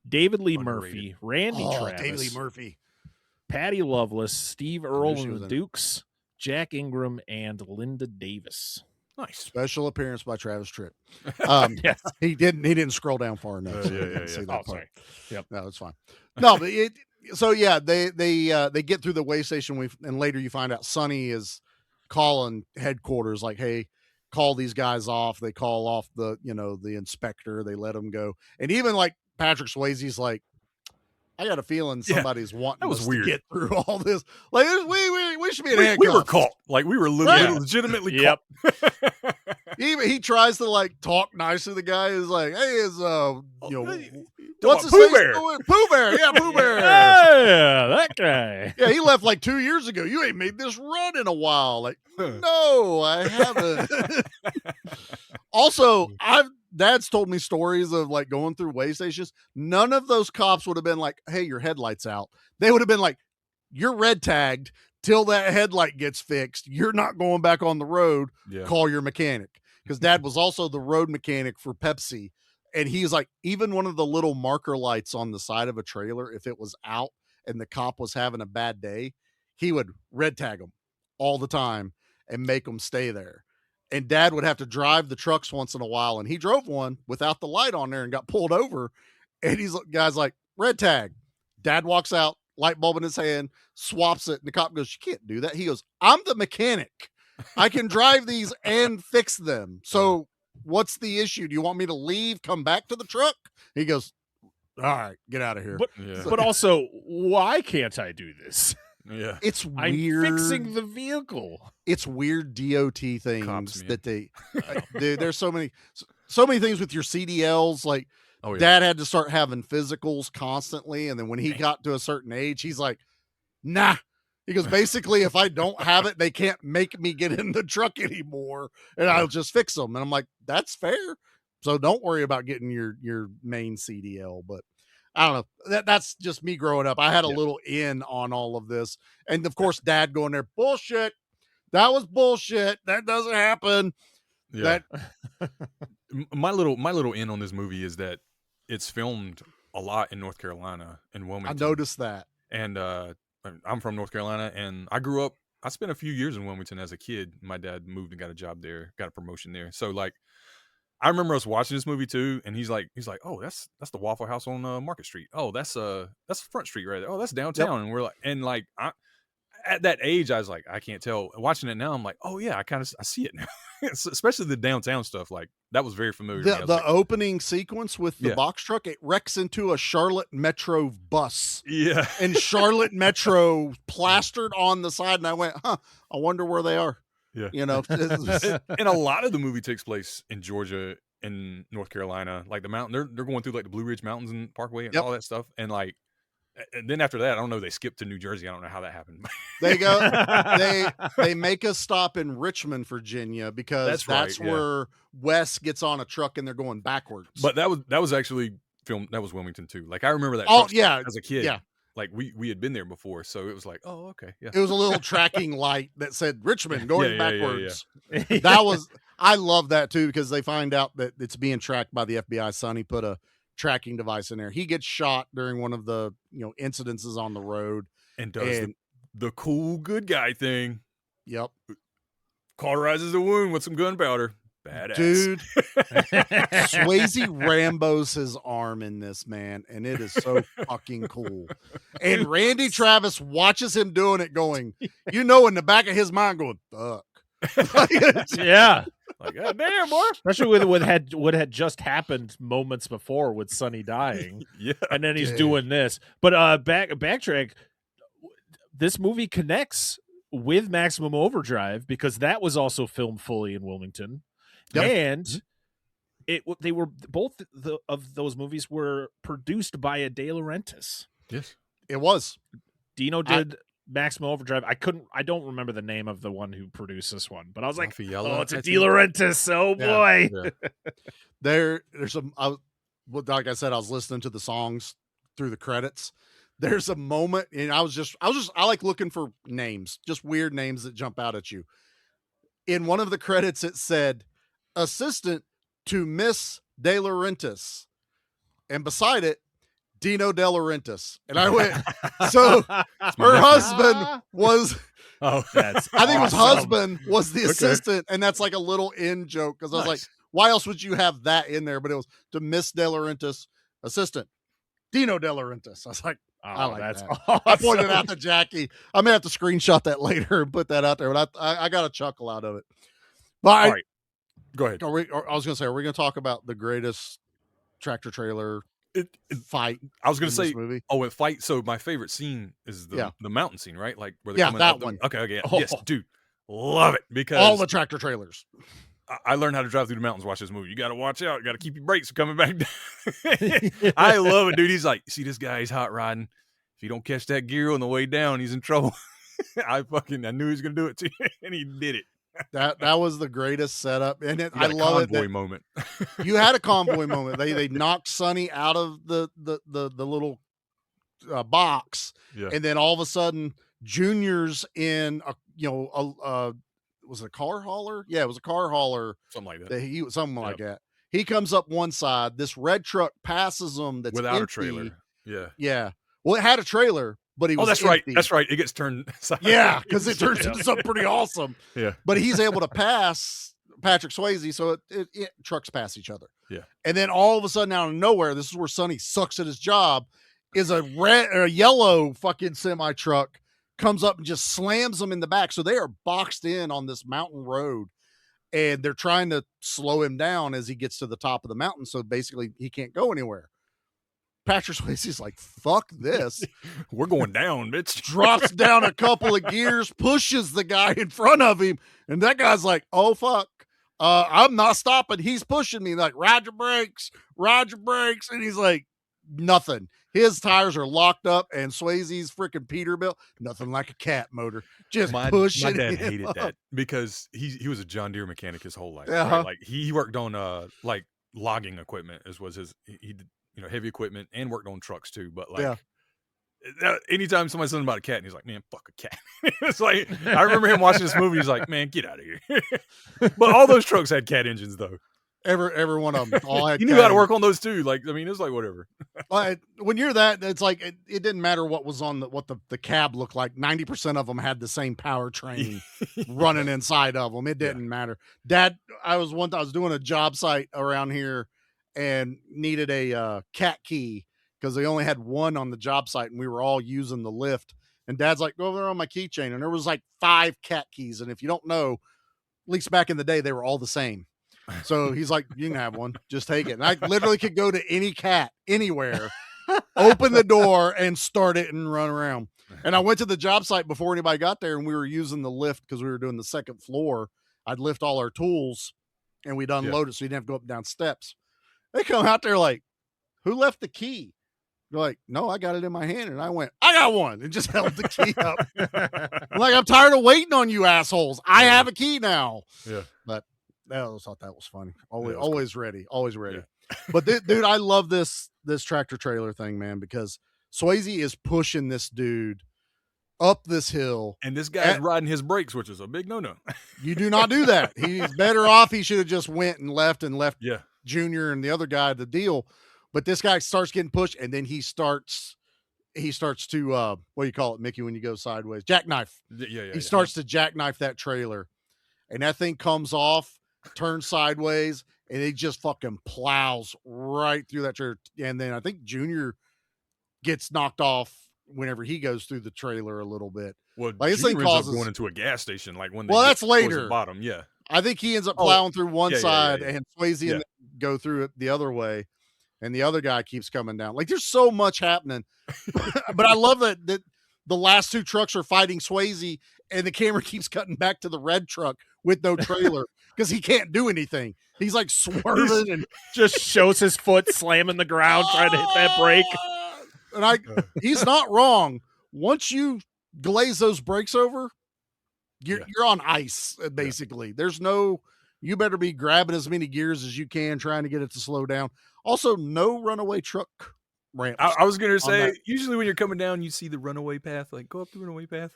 David Lee Murphy, Randy Travis, David Lee Murphy, Patty Loveless, Steve Earle and the Dukes, Jack Ingram, and Linda Davis. Nice special appearance by Travis Tritt. Yes, he didn't scroll down far enough. Sorry. Yep. No, it's fine. No, but they get through the way station. And later you find out Sonny is calling headquarters like, hey, call these guys off. They call off the inspector. They let him go. And even like Patrick Swayze's like, I got a feeling Yeah, somebody's wanting that was us weird. to get through all this. Like we should be in We handcuffs. were caught. Like we were legitimately Yep. caught. He tries to like talk nice to the guy. He's like, "Hey, is what's his Pooh face Bear. doing? Pooh Bear, yeah, Pooh Bear. Yeah, that guy. Yeah, he left like 2 years ago. You ain't made this run in a while. Like, no, I haven't." Also, Dad's told me stories of like going through way stations. None of those cops would have been like, "Hey, your headlight's out." They would have been like, "You're red tagged till that headlight gets fixed. You're not going back on the road. Yeah. Call your mechanic." Because Dad was also the road mechanic for Pepsi. And he's like, even one of the little marker lights on the side of a trailer, if it was out and the cop was having a bad day, he would red tag them all the time and make them stay there. And Dad would have to drive the trucks once in a while. And he drove one without the light on there and got pulled over. And guy's like, red tag. Dad walks out, light bulb in his hand, swaps it. And the cop goes, "You can't do that." He goes, "I'm the mechanic. I can drive these and fix them. So what's the issue? Do you want me to leave, come back to the truck?" He goes, "All right, get out of here." But also, why can't I do this? Yeah, it's I'm weird. fixing the vehicle. It's weird DOT things Cops, that they dude, there's so many things with your CDLs. Like Dad had to start having physicals constantly. And then when he got to a certain age, he's like, "Nah." He goes, "Basically, if I don't have it, they can't make me get in the truck anymore, and I'll just fix them." And I'm like, "That's fair. So don't worry about getting your main CDL." But I don't know. That's just me growing up. I had a little in on all of this. And of course, Dad going there, "Bullshit. That was bullshit. That doesn't happen." Yeah. My little in on this movie is that it's filmed a lot in North Carolina in Wilmington. I noticed that. And I'm from North Carolina, and I spent a few years in Wilmington as a kid. My dad moved and got a job there, got a promotion there. So like, I remember us watching this movie too, and he's like, "Oh, that's the Waffle House on Market Street. Oh, that's Front Street right there. Oh, that's downtown." Yep. And we're like, at that age, I was like, I can't tell. Watching it now, I'm like, oh yeah, I see it now. Especially the downtown stuff. Like that was very familiar. The opening sequence with the box truck, it wrecks into a Charlotte Metro bus. Yeah. And Charlotte Metro plastered on the side. And I went, I wonder where they are. Yeah. You know, and a lot of the movie takes place in Georgia and North Carolina. Like the mountain, they're going through like the Blue Ridge Mountains and Parkway and all that stuff. And like, and then after that, I don't know, they skipped to New Jersey. I don't know how that happened. They go, they make a stop in Richmond, Virginia, because that's where Wes gets on a truck and they're going backwards. But that was actually filmed. That was Wilmington too. Like I remember that. Oh yeah, as a kid. Yeah. Like we had been there before, so it was like, oh okay, yeah. It was a little tracking light that said Richmond going backwards. Yeah. I love that too, because they find out that it's being tracked by the FBI. Sonny put a tracking device in there. He gets shot during one of the incidences on the road and does the cool good guy thing. Yep. Cauterizes the wound with some gunpowder. Badass. Dude. Swayze Rambo's his arm in this, man, and it is so fucking cool. And Randy Travis watches him doing it going, in the back of his mind going, fuck. Yeah. Like, God damn, boy. Especially with what had just happened moments before with Sonny dying. Yeah. And then he's doing this. But backtrack, this movie connects with Maximum Overdrive because that was also filmed fully in Wilmington. Yep. And they were both of those movies were produced by a De Laurentiis. Yes. It was. Dino did Maximum Overdrive. I don't remember the name of the one who produced this one, but I was like, oh, it's a De Laurentiis. Oh boy. Yeah. There's some, like I said, I was listening to the songs through the credits. There's a moment, and I like looking for names, just weird names that jump out at you. In one of the credits, it said, assistant to Miss De Laurentiis. And beside it, Dino De Laurentiis. And I went, so her husband was, I think it was husband was the assistant. And that's like a little in joke. Cause I was like, why else would you have that in there? But it was to Miss De Laurentiis, assistant Dino De Laurentiis. I was like, I like that's that. awesome. I pointed out to Jackie. I may have to screenshot that later and put that out there, but I got a chuckle out of it. But all right. Go ahead. I was going to say, are we going to talk about the greatest tractor trailer fight. I was gonna in this say, movie. oh, and fight. So my favorite scene is the mountain scene, right? Like where they're Yeah, coming that up the- one. Okay, yes, dude, love it because All the tractor trailers. I learned how to drive through the mountains. Watch this movie. You got to watch out. You got to keep your brakes coming back down. I love it, dude. He's like, see this guy? He's hot riding. If you don't catch that gear on the way down, he's in trouble. I knew he was gonna do it too, and he did it. That was the greatest setup, and You I got a love it. convoy that moment. You had a convoy moment. They knocked Sonny out of the little box, Yeah. and then all of a sudden, Junior's in a was it a car hauler? Yeah, it was a car hauler. Something like that. He was something like that. He comes up one side. This red truck passes him. That's Without empty. a trailer. Yeah. Yeah. Well, it had a trailer, but he was. Oh, that's right. empty. That's right. It gets turned. Yeah, because it turns into something pretty awesome. Yeah. But he's able to pass Patrick Swayze, so it trucks past each other. Yeah. And then all of a sudden, out of nowhere, this is where Sonny sucks at his job. Is a red or a yellow fucking semi truck comes up and just slams them in the back. So they are boxed in on this mountain road, and they're trying to slow him down as he gets to the top of the mountain. So basically, he can't go anywhere. Patrick Swayze's like, fuck this. We're going down, bitch. Drops down a couple of gears, pushes the guy in front of him, and that guy's like, oh, fuck. I'm not stopping. He's pushing me. Like, ride your brakes. And he's like, nothing. His tires are locked up, and Swayze's freaking Peterbilt, nothing like a cat motor. Just pushing. My dad him hated up. that because he was a John Deere mechanic his whole life. Uh-huh. Right? Like he worked on like logging equipment was his he did heavy equipment and worked on trucks too. But like anytime somebody says something about a cat, and he's like, man, fuck a cat. It's like I remember him watching this movie. He's like, man, get out of here. But all those trucks had cat engines though. Every one of them. All had He knew how to work on those too. Like, I mean, it was like whatever. When you're that, it's like it didn't matter what was on what the cab looked like. 90% of them had the same powertrain running inside of them. It didn't matter. Dad, I was doing a job site around here and needed a cat key because they only had one on the job site, and we were all using the lift. And Dad's like, go over there on my keychain, and there was like 5 cat keys. And if you don't know, at least back in the day, they were all the same. So he's like, you can have one, just take it. And I literally could go to any cat anywhere, open the door and start it and run around. And I went to the job site before anybody got there, and we were using the lift because we were doing the second floor. I'd lift all our tools and we'd unload it so you didn't have to go up and down steps. They come out there like, who left the key? They're like, no, I got it in my hand. And I went, I got one, and just held the key up. I'm like, I'm tired of waiting on you assholes. I have a key now. Yeah. But I thought that was funny. was Always ready. But dude, I love this tractor trailer thing, man, because Swayze is pushing this dude up this hill. And this guy's riding his brakes, which is a big no-no. You do not do that. He's better off. He should have just went and left yeah. Junior and the other guy the deal. But this guy starts getting pushed, and then he starts to what do you call it, Mickey, when you go sideways? Jackknife. Yeah. He starts to jackknife that trailer, and that thing comes off, turns sideways, and it just fucking plows right through that trailer. And then I think Junior gets knocked off whenever he goes through the trailer a little bit. Well, like this Junior thing ends up causes going into a gas station, like when that's towards later. the bottom. Yeah, I think he ends up plowing through one side, yeah. and Swayze and go through it the other way, and the other guy keeps coming down. Like there's so much happening, but I love that the last 2 trucks are fighting Swayze, and the camera keeps cutting back to the red truck with no trailer because he can't do anything. He's like swerving and just shows his foot slamming the ground trying to hit that brake. And he's not wrong. Once you glaze those brakes over, you're on ice, basically. There's you better be grabbing as many gears as you can, trying to get it to slow down. Also, no runaway truck ramps. I was going to say, usually when you're coming down, you see the runaway path, like go up the runaway path.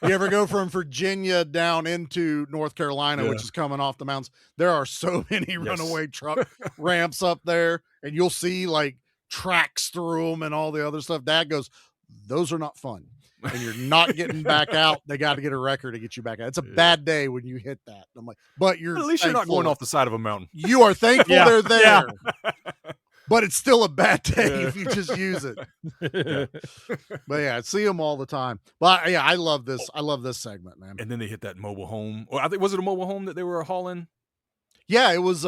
You ever go from Virginia down into North Carolina, which is coming off the mountains? There are so many runaway truck ramps up there, and you'll see like tracks through them and all the other stuff. Dad goes, those are not fun. And you're not getting back out. They got to get a wrecker to get you back out. It's a bad day when you hit that. I'm like, but at least you're not going off the side of a mountain. You are thankful they're there. But it's still a bad day if you just use it. But I see them all the time. But I love this. I love this segment, man. And then they hit that mobile home. Or I think was it a mobile home that they were hauling? Yeah, it was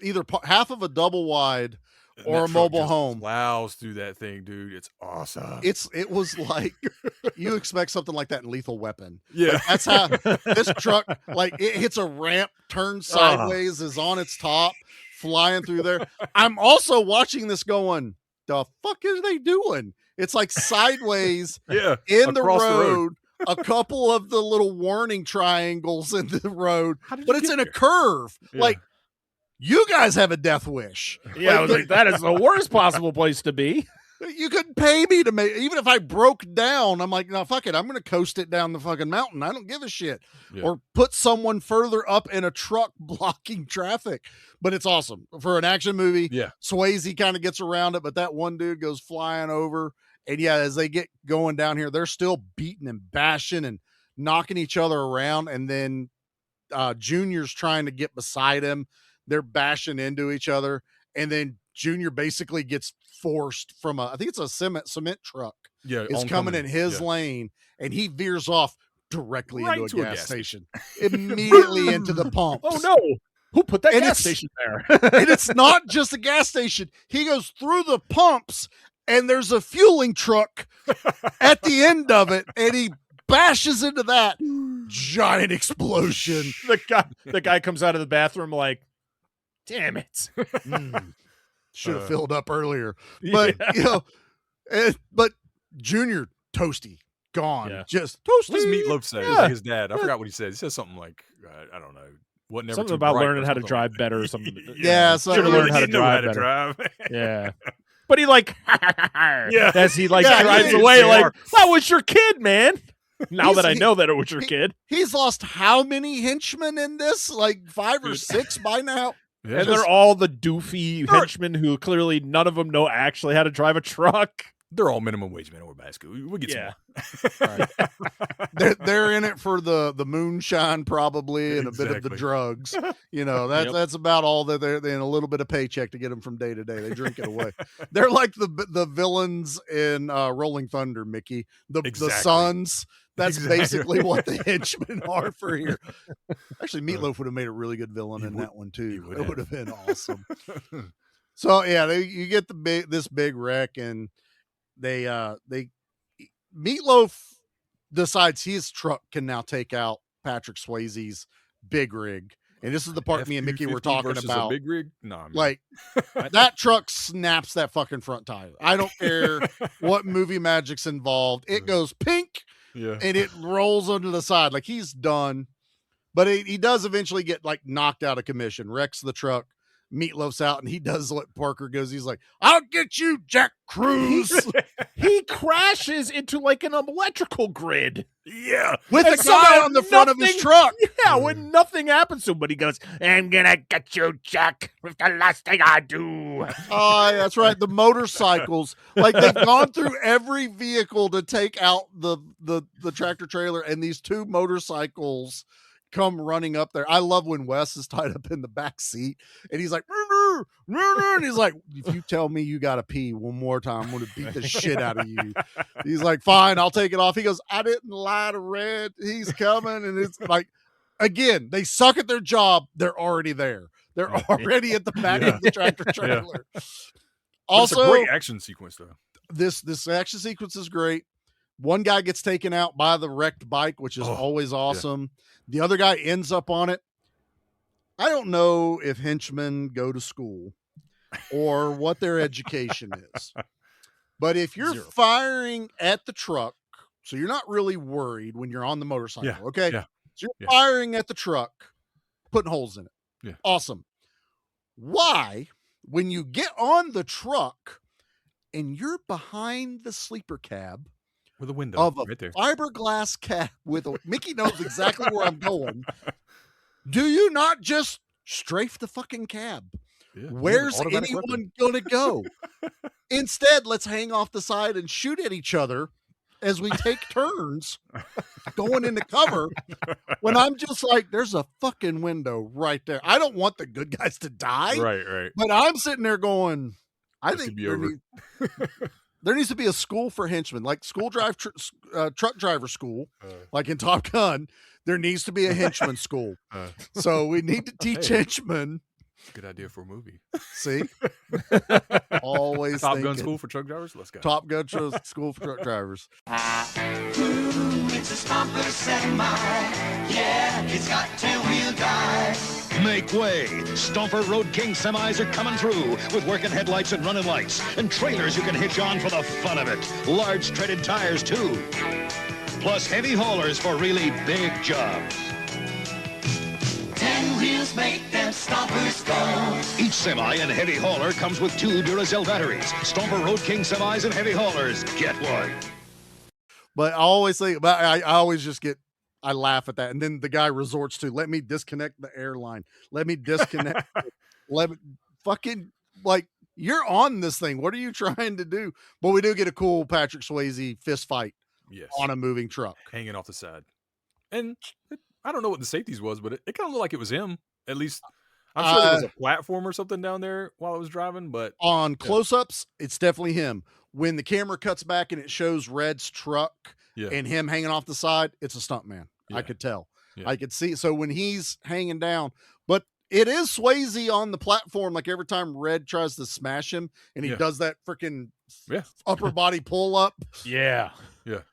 either half of a double wide or a mobile home. Plows through that thing, dude. It's awesome. It was like you expect something like that in Lethal Weapon. Yeah. Like, that's how this truck, like, it hits a ramp, turns sideways, is on its top, flying through there. I'm also watching this going, the fuck are they doing? It's like sideways in the road, a couple of the little warning triangles in the road, but it's in a curve. Like, you guys have a death wish. Yeah, I was like, that is the worst possible place to be. You couldn't pay me to make, even if I broke down, I'm like, no, fuck it. I'm going to coast it down the fucking mountain. I don't give a shit. Yeah. Or put someone further up in a truck blocking traffic. But it's awesome for an action movie. Yeah. Swayze kind of gets around it, but that one dude goes flying over. And yeah, as they get going down here, they're still beating and bashing and knocking each other around. And then Junior's trying to get beside him. They're bashing into each other. And then Junior basically gets forced from I think it's a cement truck. Yeah. It's coming in his lane, and he veers off directly Right into to a gas station. Immediately into the pumps. Oh no. Who put that gas station there? And it's not just a gas station. He goes through the pumps, and there's a fueling truck at the end of it, and he bashes into that. Giant explosion. The guy comes out of the bathroom like, damn it. Should have filled up earlier. But, you know, but Junior, toasty, gone. Yeah. Just toasty. What does Meatloaf say? It's like his dad. I forgot what he said. He says something like, I don't know. Something about learning how to drive better or something. Yeah, so should have learned how to drive better. Yeah. But he like, as he like drives away, like, that was your kid, man. Now that I know that it was your kid. He's lost how many henchmen in this? Like 5 or 6 by now? Yeah. And they're all the doofy henchmen who clearly none of them know actually how to drive a truck. They're all minimum wage men or basically. We'll get some more. Right. they're in it for the moonshine probably and a bit of the drugs. You know, that's about all that they're in, a little bit of paycheck to get them from day to day. They drink it away. They're like the villains in Rolling Thunder, Mickey. The sons. That's basically what the henchmen are for here. Actually, Meatloaf would have made a really good villain in that one too. It would have been awesome. So yeah, you get this big wreck, and Meatloaf decides his truck can now take out Patrick Swayze's big rig. And this is the part me and Mickey were talking about. A big rig? No, like that truck snaps that fucking front tire. I don't care what movie magic's involved. It goes pink. Yeah. And it rolls onto the side. Like he's done. But he does eventually get like knocked out of commission, wrecks the truck. Meatloaf's out, and he does what Parker goes. He's like, I'll get you, Jack Cruz. He crashes into like an electrical grid. Yeah. With a guy on the front of his truck. Yeah, when nothing happens to him, but he goes, I'm gonna get you, Jack, with the last thing I do. Oh, that's right. The motorcycles. Like they've gone through every vehicle to take out the tractor trailer, and these 2 motorcycles come running up there. I love when Wes is tied up in the back seat and he's like, and he's like, if you tell me you gotta pee one more time, I'm gonna beat the shit out of you. He's like, fine, I'll take it off. He goes, I didn't lie to Red. He's coming. And it's like, again, they suck at their job. They're already there. They're already at the back of the tractor trailer. Also, it's a great action sequence though. This action sequence is great. One guy gets taken out by the wrecked bike, which is always awesome. Yeah. The other guy ends up on it. I don't know if henchmen go to school or what their education is. But if you're firing at the truck, so you're not really worried when you're on the motorcycle, okay? Yeah. So you're firing at the truck, putting holes in it. Yeah. Awesome. Why, when you get on the truck and you're behind the sleeper cab, with a window of a right there. Fiberglass cab with a Mickey knows exactly where I'm going. Do you not just strafe the fucking cab? Yeah, where's anyone gonna go? Instead, let's hang off the side and shoot at each other as we take turns going into cover. When I'm just like, there's a fucking window right there. I don't want the good guys to die. Right. But I'm sitting there going, I think there needs to be a school for henchmen, like truck driver school, like in Top Gun. There needs to be a henchman school. So we need to teach henchmen Good idea for a movie. See? Always Top Gun thinking. School for Truck Drivers. Let's go. Top Gun School for Truck Drivers. It's a Stomper Semi. Yeah, it's got 10-wheel drive. Make way. Stomper Road King semis are coming through with working headlights and running lights and trailers you can hitch on for the fun of it. Large treaded tires, too. Plus heavy haulers for really big jobs. 10 wheels make them Stompers go. Each semi and heavy hauler comes with 2 Duracell batteries. Stomper Road King semis and heavy haulers. Get one. But I always think about, I always just I laugh at that. And then the guy resorts to, let me disconnect the airline. Let me disconnect. Let me fucking, like, you're on this thing. What are you trying to do? But we do get a cool Patrick Swayze fist fight on a moving truck. Hanging off the side. And I don't know what the safeties was, but it kind of looked like it was him. At least, I'm sure there was a platform or something down there while I was driving. But on close-ups, it's definitely him. When the camera cuts back and it shows Red's truck and him hanging off the side, it's a stuntman. I could tell. I could see. So when he's hanging down, but it is Swayze on the platform. Like every time Red tries to smash him and he does that freaking upper body pull up. Yeah.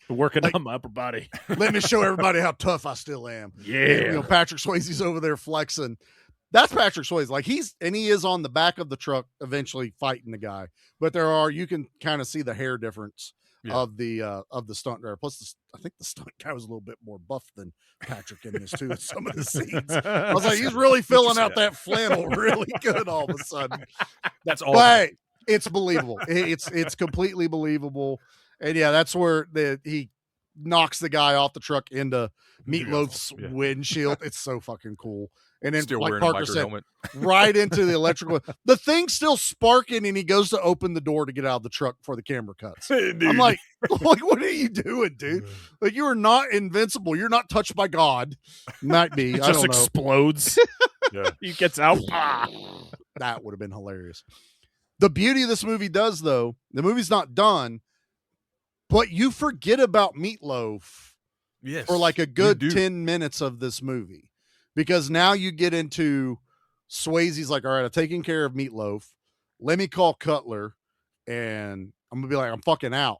Working on my upper body. Let me show everybody how tough I still am. Yeah. And, you know, Patrick Swayze's over there flexing. That's Patrick Swayze. Like he is on the back of the truck eventually fighting the guy. But you can kind of see the hair difference of the stunt driver. Plus, I think the stunt guy was a little bit more buff than Patrick in this too. In some of the scenes, I was like, he's really filling out that flannel really good all of a sudden. That's all. But it's believable. It's completely believable. And yeah, that's where he knocks the guy off the truck into Meatloaf's windshield. It's so fucking cool. And then, still like wearing Parker a biker said, helmet. right into the electrical. The thing's still sparking, and he goes to open the door to get out of the truck before the camera cuts. I'm like, what are you doing, dude? Like, you are not invincible. You're not touched by God. Might be. It I just don't know. explodes. He gets out. That would have been hilarious. The beauty of this movie does, though, the movie's not done, but you forget about Meatloaf for like a good 10 minutes of this movie. Because now you get into Swayze's like, all right, I've taken care of Meatloaf. Let me call Cutler, and I'm going to be like, I'm fucking out.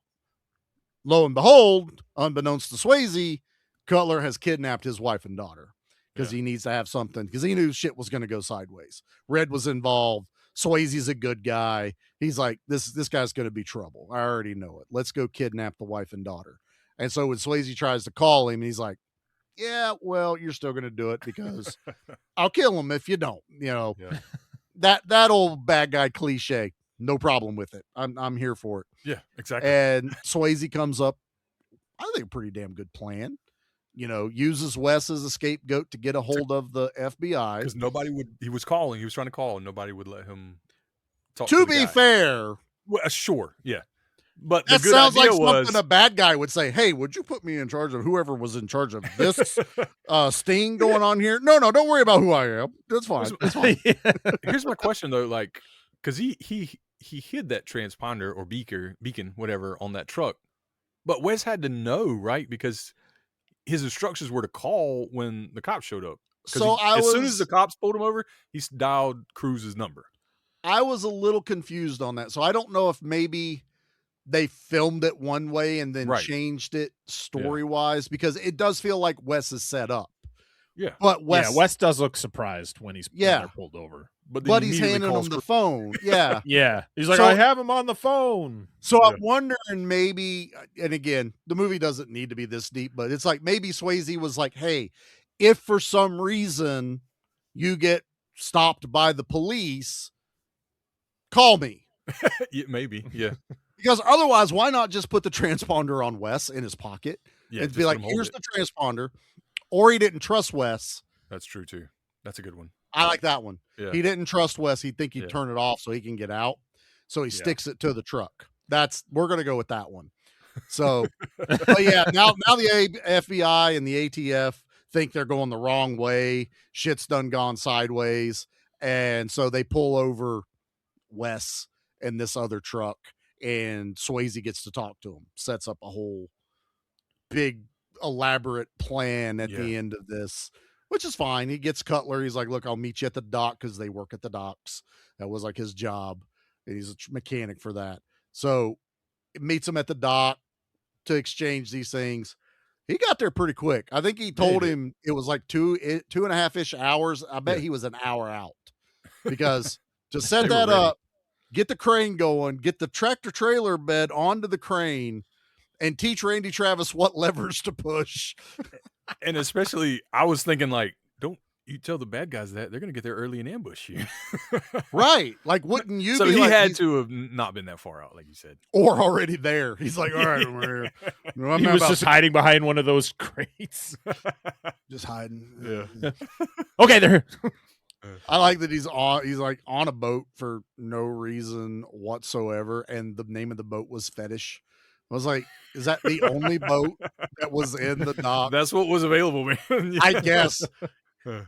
Lo and behold, unbeknownst to Swayze, Cutler has kidnapped his wife and daughter because he needs to have something, because he knew shit was going to go sideways. Red was involved. Swayze's a good guy. He's like, this guy's going to be trouble. I already know it. Let's go kidnap the wife and daughter. And so when Swayze tries to call him, he's like, yeah, well, you're still going to do it because I'll kill him if you don't, you know, that old bad guy cliche, no problem with it. I'm here for it. Yeah, exactly. And Swayze comes up, I think a pretty damn good plan, you know, uses Wes as a scapegoat to get a hold of the FBI. Because he was trying to call and nobody would let him talk to be fair. Well, sure. Yeah. But that sounds like something a bad guy would say. Hey, would you put me in charge of whoever was in charge of this sting going on here? No, don't worry about who I am. That's fine. That's fine. Here's my question though, like, because he hid that transponder or beacon, whatever, on that truck, but Wes had to know, right? Because his instructions were to call when the cops showed up. So as soon as the cops pulled him over, he dialed Cruz's number. I was a little confused on that, so I don't know if maybe they filmed it one way and then changed it story-wise, because it does feel like Wes is set up. Yeah. But Wes does look surprised when when they're pulled over. But he's handing him the phone. Yeah. Yeah. He's like, I have him on the phone. So I'm wondering maybe, and again, the movie doesn't need to be this deep, but it's like maybe Swayze was like, hey, if for some reason you get stopped by the police, call me. Yeah, maybe. Yeah. Because otherwise, why not just put the transponder on Wes in his pocket and be like, here's the transponder. Or he didn't trust Wes. That's true too. That's a good one. I like that one. Yeah. He didn't trust Wes. He'd think he'd turn it off so he can get out. So he sticks it to the truck. We're going to go with that one. So, but yeah, now the FBI and the ATF think they're going the wrong way. Shit's gone sideways. And so they pull over Wes and this other truck, and Swayze gets to talk to him, sets up a whole big elaborate plan at the end of this. which is fine. He gets Cutler. He's like, look, I'll meet you at the dock because they work at the docks. That was like his job. And he's a mechanic for that. So it meets him at the dock to exchange these things. He got there pretty quick. I think he told him it was like 2.5-ish hours. I bet he was an hour out because to set that up, get the crane going, get the tractor trailer bed onto the crane, and teach Randy Travis what levers to push. And especially, I was thinking, like, don't you tell the bad guys that they're going to get there early and ambush you. Right. Like, wouldn't you so be he like, had to have not been that far out, like you said. Or already there. He's like, all right, we're here. No, he was just hiding behind one of those crates. Just hiding. Yeah. Okay, there. I like that he's like on a boat for no reason whatsoever, and the name of the boat was Fetish. I was like, is that the only boat that was in the dock? That's what was available, man. Yeah. I guess.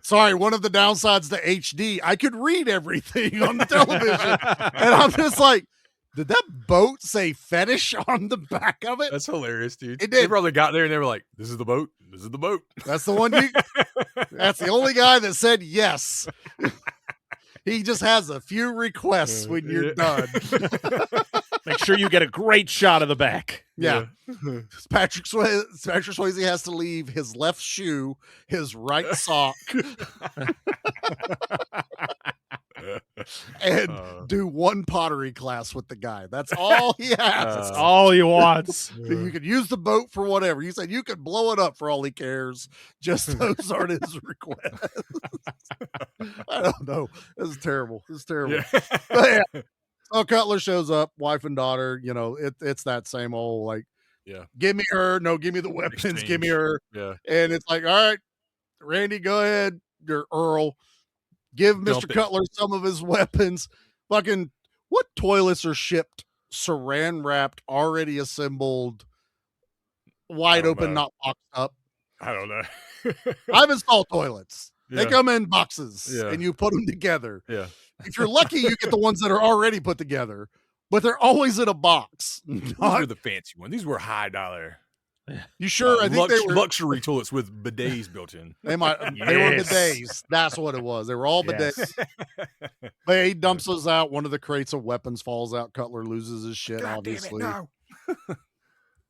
Sorry, one of the downsides to HD, I could read everything on the television. And I'm just like, did that boat say Fetish on the back of it? That's hilarious, dude. It did. They probably got there and they were like, this is the boat. This is the boat. That's the one that's the only guy that said yes. He just has a few requests when you're done. Make sure you get a great shot of the back. Yeah. Patrick Swayze has to leave his left shoe, his right sock, and do one pottery class with the guy. That's all he has. That's all he wants. So you could use the boat for whatever. You said you could blow it up for all he cares. Just those aren't his requests. I don't know. This is terrible. This is terrible. Yeah. But yeah. So Cutler shows up, wife and daughter. You know, it's that same old like, give me her. No, give me the weapons. Exchange. Give me her. Yeah. And it's like, all right, Randy, go ahead. You're Earl. Give Mr. Cutler some of his weapons. Fucking, what toilets are shipped saran wrapped, already assembled, wide open, not boxed up? I don't know. I've installed toilets. They Yeah. come in boxes Yeah. and you put them together. Yeah. If you're lucky, you get the ones that are already put together, but they're always in a box. These were the fancy ones. These were high dollar. You sure? I think they were luxury toilets with bidets built in. They were bidets. That's what it was. They were all bidets. But he dumps those out. One of the crates of weapons falls out. Cutler loses his shit, obviously.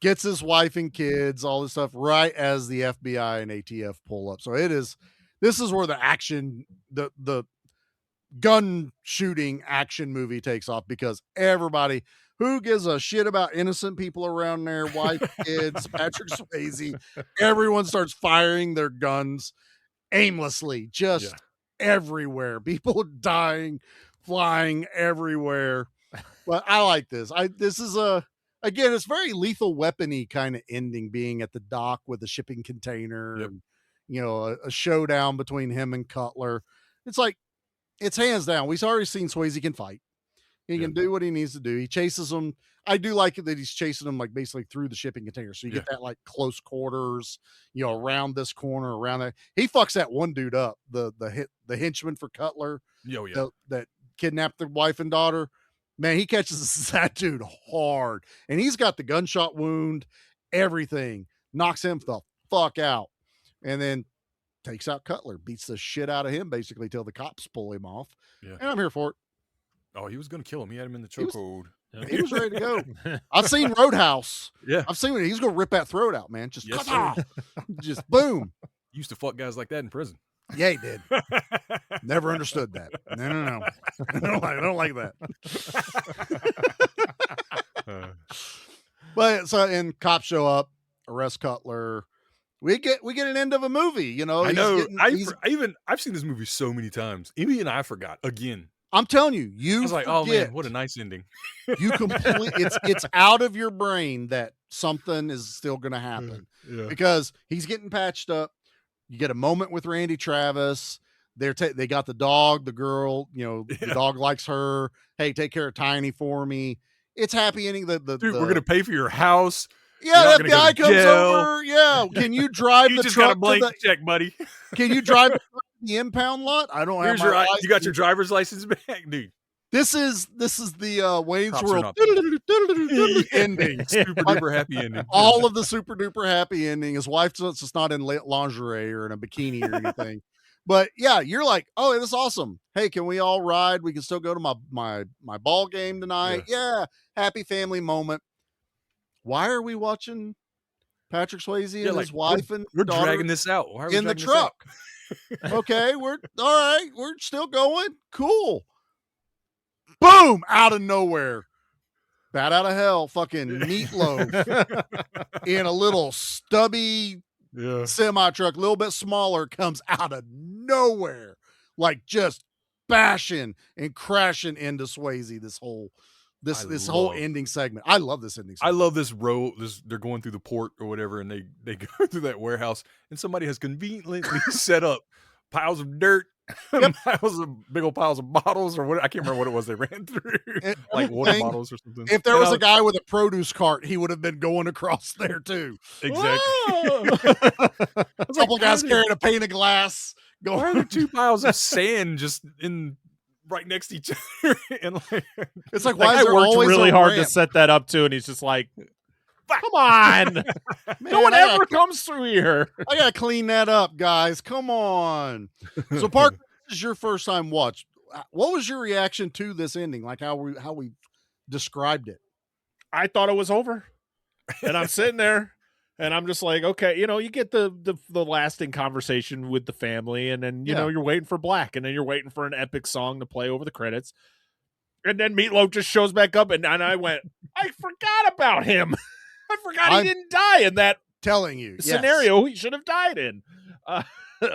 Gets his wife and kids, all this stuff, right as the FBI and ATF pull up. So this is where the action, the gun shooting action movie takes off, because everybody who gives a shit about innocent people around there, wife, kids, Patrick Swayze, everyone starts firing their guns aimlessly, just everywhere. People dying, flying everywhere. But I like this. This is again, it's very Lethal Weapon-y kind of ending, being at the dock with a shipping container, and, you know, a showdown between him and Cutler. It's like, it's hands down. We've already seen Swayze can fight. He can do what he needs to do. He chases them. I do like it that he's chasing them like basically through the shipping container. So you get that like close quarters, you know, around this corner, around that. He fucks that one dude up, the henchman for Cutler. That kidnapped the wife and daughter. Man, he catches that dude hard. And he's got the gunshot wound, everything. Knocks him the fuck out. And then takes out Cutler, beats the shit out of him basically till the cops pull him off. Yeah. And I'm here for it. Oh, he was going to kill him. He had him in the chokehold. He was ready to go. I've seen Roadhouse. Yeah. I've seen he's going to rip that throat out, man. Just, just boom. Used to fuck guys like that in prison. Yeah, he did. Never understood that. No. I don't like that. But so, and cops show up, arrest Cutler. We get an end of a movie, you know. I know. I've seen this movie so many times. Amy and I forgot again. I'm telling you, I was like, oh man, what a nice ending. You it's out of your brain that something is still going to happen because he's getting patched up. You get a moment with Randy Travis. They got the dog, the girl, you know, the dog likes her. Hey, take care of Tiny for me. It's happy ending. Dude, we're going to pay for your house. Yeah, the FBI comes over. Yeah, can you drive you the just truck got a blank to check, buddy. Can you drive the impound lot? I don't have my license. You got your driver's license back, dude. This is the Wayne's Cops are World not ending. Super duper happy ending. All of the super duper happy ending. His wife just not in lingerie or in a bikini or anything. But yeah, you're like, oh, this is awesome. Hey, can we all ride? We can still go to my ball game tonight. Yeah, happy family moment. Why are we watching Patrick Swayze and his wife and we're daughter dragging this out? Why are we in the dragging this out? truck? Okay, we're all right. We're still going. Cool. Boom! Out of nowhere. Bat out of hell. Fucking Meatloaf in a little stubby semi truck, a little bit smaller, comes out of nowhere, like just bashing and crashing into Swayze. This whole ending segment. I love this ending segment. I love this road. They're going through the port or whatever, and they go through that warehouse, and somebody has conveniently set up piles of dirt, big old piles of bottles, or what? I can't remember what it was they ran through, like water bottles or something. If there was a guy with a produce cart, he would have been going across there too. Exactly. A couple guys carrying a pane of glass. Why are there 2 piles of sand just in right next to each other? And like, it's like, why is I there worked always really a hard ramp? to set that up too, and he's just like, come on. No one ever comes through here. I gotta clean that up, guys. Come on. So, Parker, this is your first time watch. What was your reaction to this ending? Like how we described it? I thought it was over, and I'm sitting there, and I'm just like, okay, you get the lasting conversation with the family, and then you know you're waiting for Black, and then you're waiting for an epic song to play over the credits, and then Meatloaf just shows back up, and I went, I forgot about him. I forgot he didn't die in that scenario he should have died in.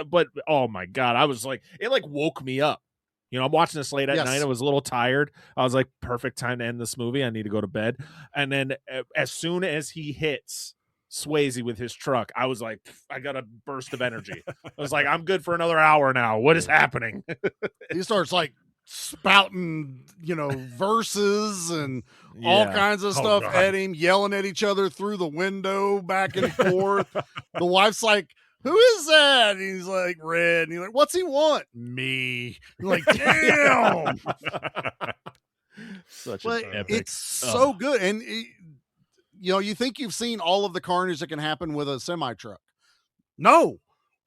But oh my God, I was like, it like woke me up. I'm watching this late at night. I was a little tired. I was like, perfect time to end this movie. I need to go to bed. And then as soon as he hits Swayze with his truck, I was like, I got a burst of energy. I was like, I'm good for another hour now. What is happening? He starts like spouting, verses and all kinds of stuff at him, yelling at each other through the window back and forth. The wife's like, who is that? And he's like, Red. And he's like, what's he want? Me. You're like, damn. Such but an epic. It's so good. And you think you've seen all of the carnage that can happen with a semi truck. No,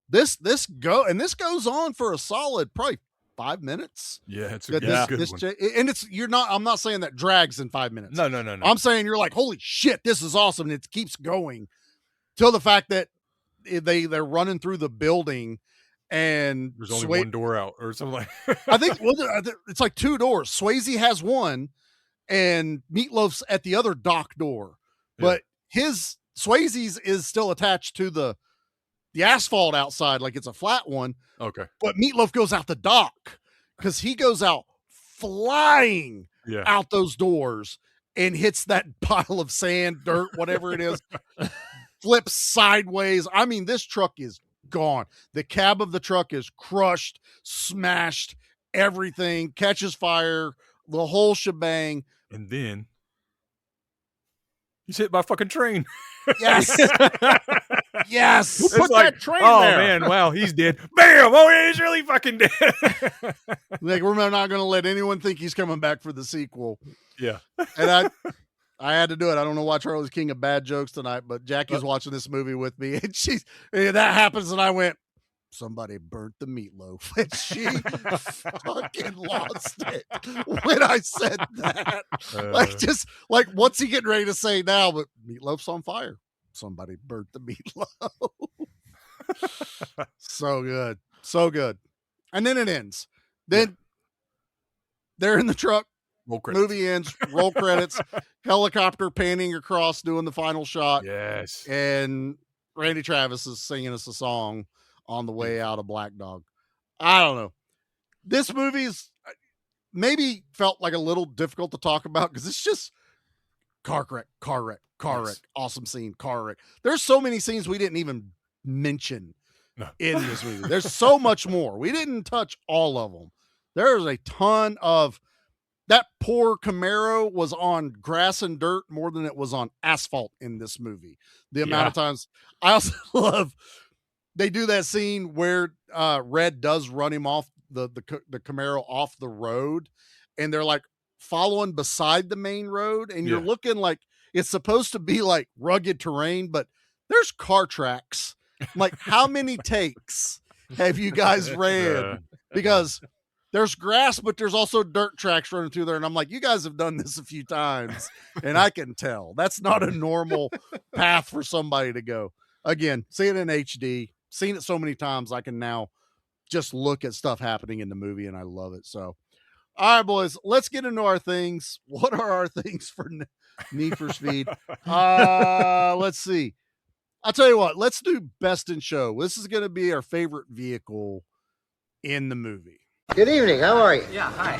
this goes on for a solid probably 5 minutes. Yeah, it's a good one. I'm not saying that drags in 5 minutes. No. I'm saying you're like, holy shit, this is awesome. And it keeps going till the fact that they're running through the building and there's only one door out or something like I think it's like 2 doors. Swayze has one and Meatloaf's at the other dock door. But his Swayze's is still attached to the asphalt outside, like it's a flat one. Okay. But Meatloaf goes out the dock because he goes out flying out those doors and hits that pile of sand, dirt, whatever it is, flips sideways. I mean, this truck is gone. The cab of the truck is crushed, smashed, everything, catches fire, the whole shebang. And then he's hit by a fucking train. Yes. Yes. Who put that train oh, there? Man, wow, he's dead. Bam! Oh, yeah, he's really fucking dead. Like, we're not going to let anyone think he's coming back for the sequel. Yeah. And I had to do it. I don't know why Charlie's king of bad jokes tonight, but Jackie's watching this movie with me, and that happens, and I went, somebody burnt the meatloaf, and she fucking lost it when I said that. Like, what's he getting ready to say now? But meatloaf's on fire. Somebody burnt the meatloaf. So good. And then it ends. Then they're in the truck. Movie ends. Roll credits. Helicopter panning across, doing the final shot. Yes. And Randy Travis is singing us a song on the way out of Black Dog. I don't know. This movie's maybe felt like a little difficult to talk about because it's just car wreck, awesome scene, car wreck. There's so many scenes we didn't even mention in this movie. There's so much more. We didn't touch all of them. There's a ton of that. Poor Camaro was on grass and dirt more than it was on asphalt in this movie. The amount of times. I also love they do that scene where Red does run him off the Camaro off the road, and they're like following beside the main road, and you're Yeah. looking like it's supposed to be like rugged terrain, but there's car tracks. I'm like, how many takes have you guys ran? Because there's grass, but there's also dirt tracks running through there. And I'm like, you guys have done this a few times, and I can tell that's not a normal path for somebody to go. Again, seeing it in HD, seen it so many times, I can now just look at stuff happening in the movie, and I love it. So, all right, boys, let's get into our things. What are our things for Need for Speed? Let's see. I'll tell you what, let's do Best in Show. This is going to be our favorite vehicle in the movie. Good evening. How are you? Yeah, hi.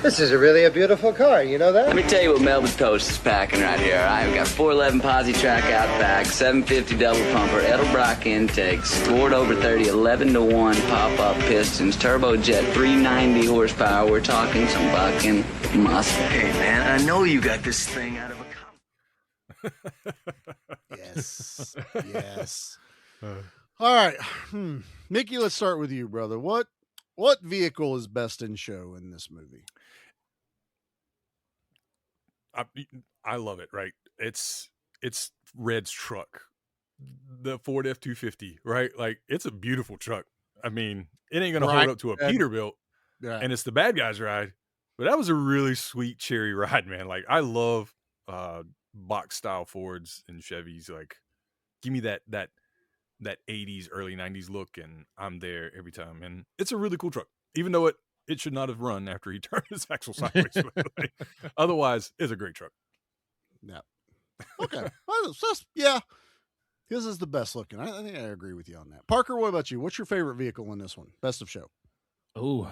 This is really a beautiful car. You know that? Let me tell you what Melvin Toast is packing right here. All right, we got 411 Posi track out back, 750 double pumper, Edelbrock intakes, Ford over 30, 11-to-1 pop-up pistons, turbojet, 390 horsepower. We're talking some fucking muscle. Hey, man, I know you got this thing out of a Yes. Yes. All right. Mickey, let's start with you, brother. What vehicle is Best in Show in this movie? I love it, right? It's Red's truck, the Ford F-250, right? Like, it's a beautiful truck. I mean, it ain't gonna hold up to a Peterbilt, and it's the bad guy's ride, but that was a really sweet cherry ride, man. Like, I love box style Fords and Chevys. Like, give me that 80s, early 90s look, and I'm there every time. And it's a really cool truck, even though it should not have run after he turned his axle sideways. Like, otherwise, it's a great truck. Yeah. Okay. Well, yeah. This is the best looking. I think I agree with you on that. Parker, what about you? What's your favorite vehicle in this one? Best of Show. Oh,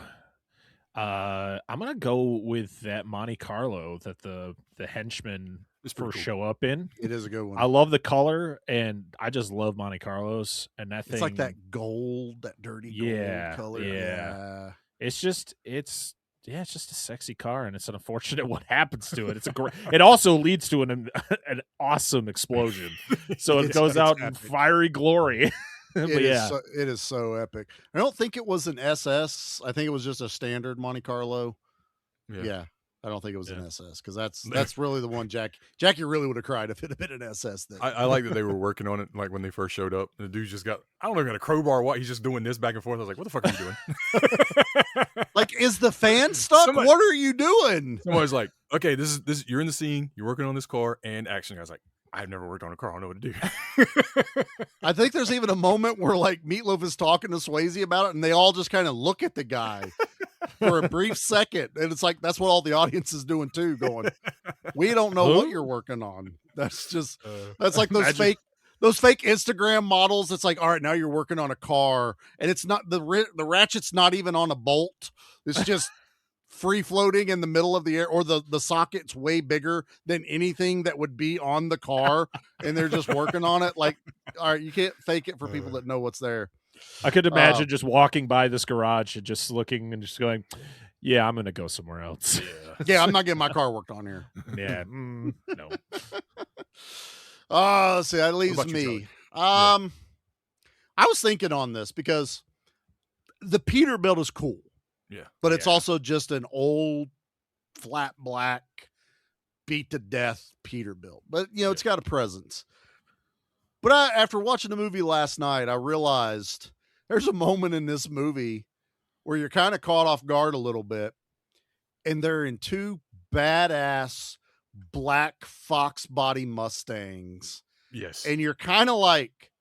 I'm gonna go with that Monte Carlo that the henchmen first show up in. It is a good one. I love the color, and I just love Monte Carlos. And that thing, it's like that gold, that dirty gold color. Yeah. It's just a sexy car, and it's unfortunate what happens to it. It's a great. It also leads to an awesome explosion. So it goes out in fiery glory. It is so epic. I don't think it was an SS. I think it was just a standard Monte Carlo. Yeah. I don't think it was an SS, because that's really the one Jackie really would have cried if it had been an SS thing. I like that they were working on it, like when they first showed up. The dude just got a crowbar. What? He's just doing this back and forth. I was like, what the fuck are you doing? Like, is the fan stuck? What are you doing? Somebody's like, okay, this you're in the scene, you're working on this car, and action guy's like, I've never worked on a car. I don't know what to do. I think there's even a moment where like Meatloaf is talking to Swayze about it, and they all just kind of look at the guy for a brief second. And it's like, that's what all the audience is doing too, going, we don't know what you're working on. That's just, that's like those fake Instagram models. It's like, all right, now you're working on a car, and it's not the ratchet's not even on a bolt. It's just free floating in the middle of the air, or the socket's way bigger than anything that would be on the car, and they're just working on it. Like, all right, you can't fake it for people that know what's there. I could imagine just walking by this garage and just looking and just going, yeah, I'm going to go somewhere else. Yeah, I'm not getting my car worked on here. Yeah. No. Let's see. That leaves me. I was thinking on this because the Peterbilt is cool. Yeah. But it's also just an old, flat black, beat to death Peterbilt. But, it's got a presence. But after watching the movie last night, I realized there's a moment in this movie where you're kind of caught off guard a little bit, and they're in two badass black fox body Mustangs. Yes. And you're kind of like,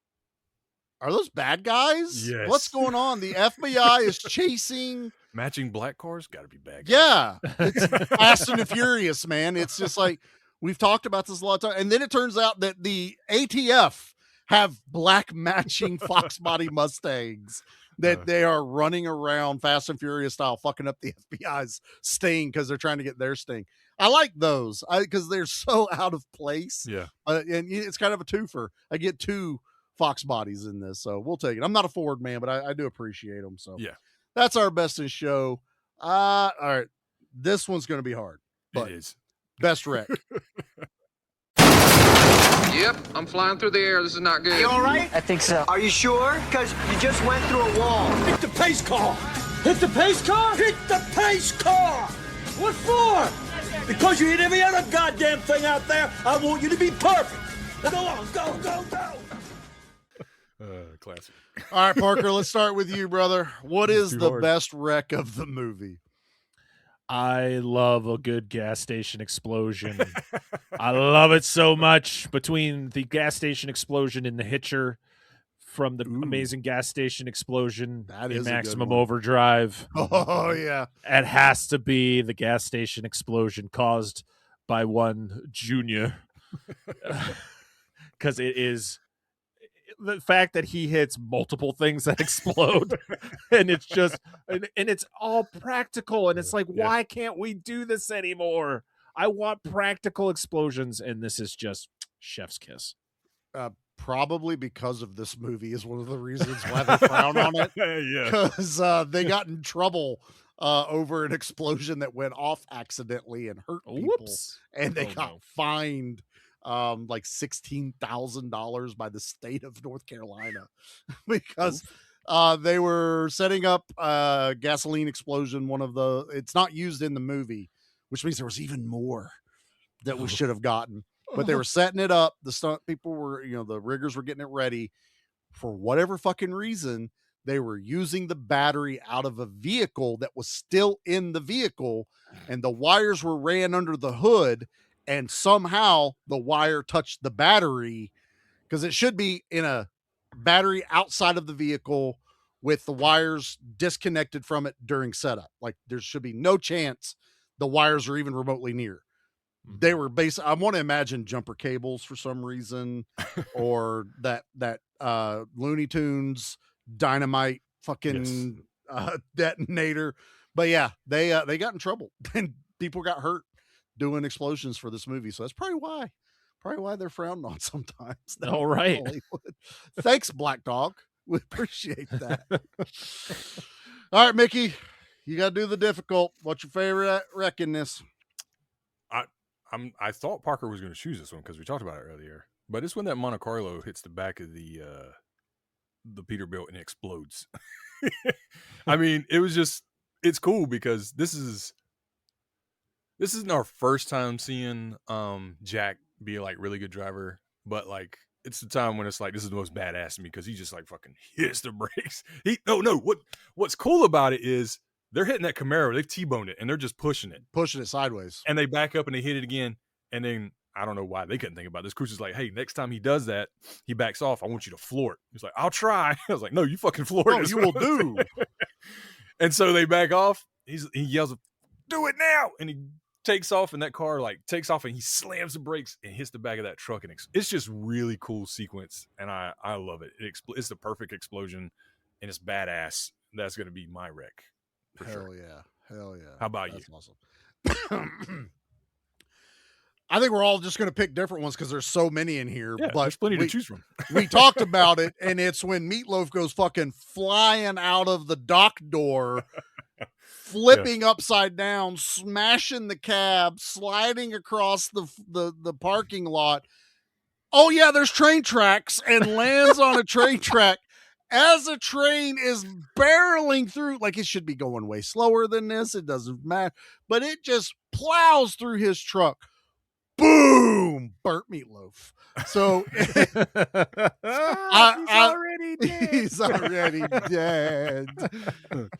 are those bad guys? Yes. What's going on? The FBI is chasing matching black cars. Got to be bad guys. Yeah. It's Fast and the Furious, man. It's just like, we've talked about this a lot of time. And then it turns out that the ATF have black matching fox body Mustangs that they are running around Fast and Furious style, fucking up the FBI's sting because they're trying to get their sting. I like those because they're so out of place. Yeah. And it's kind of a twofer. I get two fox bodies in this, so we'll take it. I'm not a Ford man, but I do appreciate them. So yeah, that's our Best in Show. All right, this one's going to be hard. But it is. Best wreck. Yep, I'm flying through the air. This is not good. You all right? I think so. Are you sure? Because you just went through a wall. Hit the pace car! Hit the pace car! Hit the pace car! What for? Because you hit every other goddamn thing out there. I want you to be perfect. Go on, go. Classic. All right, Parker, let's start with you, brother. What is too the hard. best wreck of the movie? I love a good gas station explosion. I love it so much. Between the gas station explosion in The Hitcher from the amazing gas station explosion That in is a good Maximum one. Overdrive. Oh, yeah. It has to be the gas station explosion caused by one Junior. Because it is the fact that he hits multiple things that explode and it's just and it's all practical, and it's like, why can't we do this anymore? I want practical explosions, and this is just chef's kiss. Probably because of this movie is one of the reasons why they frown on it. Yeah. Because they got in trouble over an explosion that went off accidentally and hurt people. Whoops. And they got fined like $16,000 by the state of North Carolina because they were setting up a gasoline explosion. It's not used in the movie, which means there was even more that we should have gotten. But they were setting it up. The stunt people were, the riggers were getting it ready. For whatever fucking reason, they were using the battery out of a vehicle that was still in the vehicle, and the wires were ran under the hood, and somehow the wire touched the battery, because it should be in a battery outside of the vehicle with the wires disconnected from it during setup. Like, there should be no chance the wires are even remotely near. They were I want to imagine jumper cables for some reason, or that Looney Tunes dynamite fucking detonator. But yeah, they got in trouble and people got hurt doing explosions for this movie. So that's probably why they're frowned on sometimes. All right. Thanks, Black Dog. We appreciate that. All right, Mickey, you got to do the difficult. What's your favorite wreck in this? I thought Parker was going to choose this one because we talked about it earlier, but it's when that Monte Carlo hits the back of the Peterbilt and it explodes. I mean, it's cool because this isn't our first time seeing Jack be like really good driver, but like it's the time when it's like, this is the most badass to me because he just like fucking hits the brakes. What's cool about it is they're hitting that Camaro, they've T-boned it, and they're just pushing it sideways. And they back up and they hit it again. And then I don't know why they couldn't think about this. Cruz is like, hey, next time he does that, he backs off. I want you to floor it. He's like, I'll try. I was like, no, you fucking floor it. No, you will do. And so they back off. He yells, do it now. And he takes off, and that car like takes off, and he slams the brakes and hits the back of that truck. And it's just really cool sequence. And I love it. It's the perfect explosion, and it's badass. That's going to be my wreck. Hell yeah. How about That's you? Awesome. I think we're all just going to pick different ones because there's so many in here. Yeah, but there's plenty to choose from. We talked about it, and it's when Meatloaf goes fucking flying out of the dock door, flipping upside down, smashing the cab, sliding across the parking lot. Oh yeah, there's train tracks, and lands on a train track as a train is barreling through. Like, it should be going way slower than this. It doesn't matter, but it just plows through his truck. Boom! Burnt Meatloaf. So he's already dead.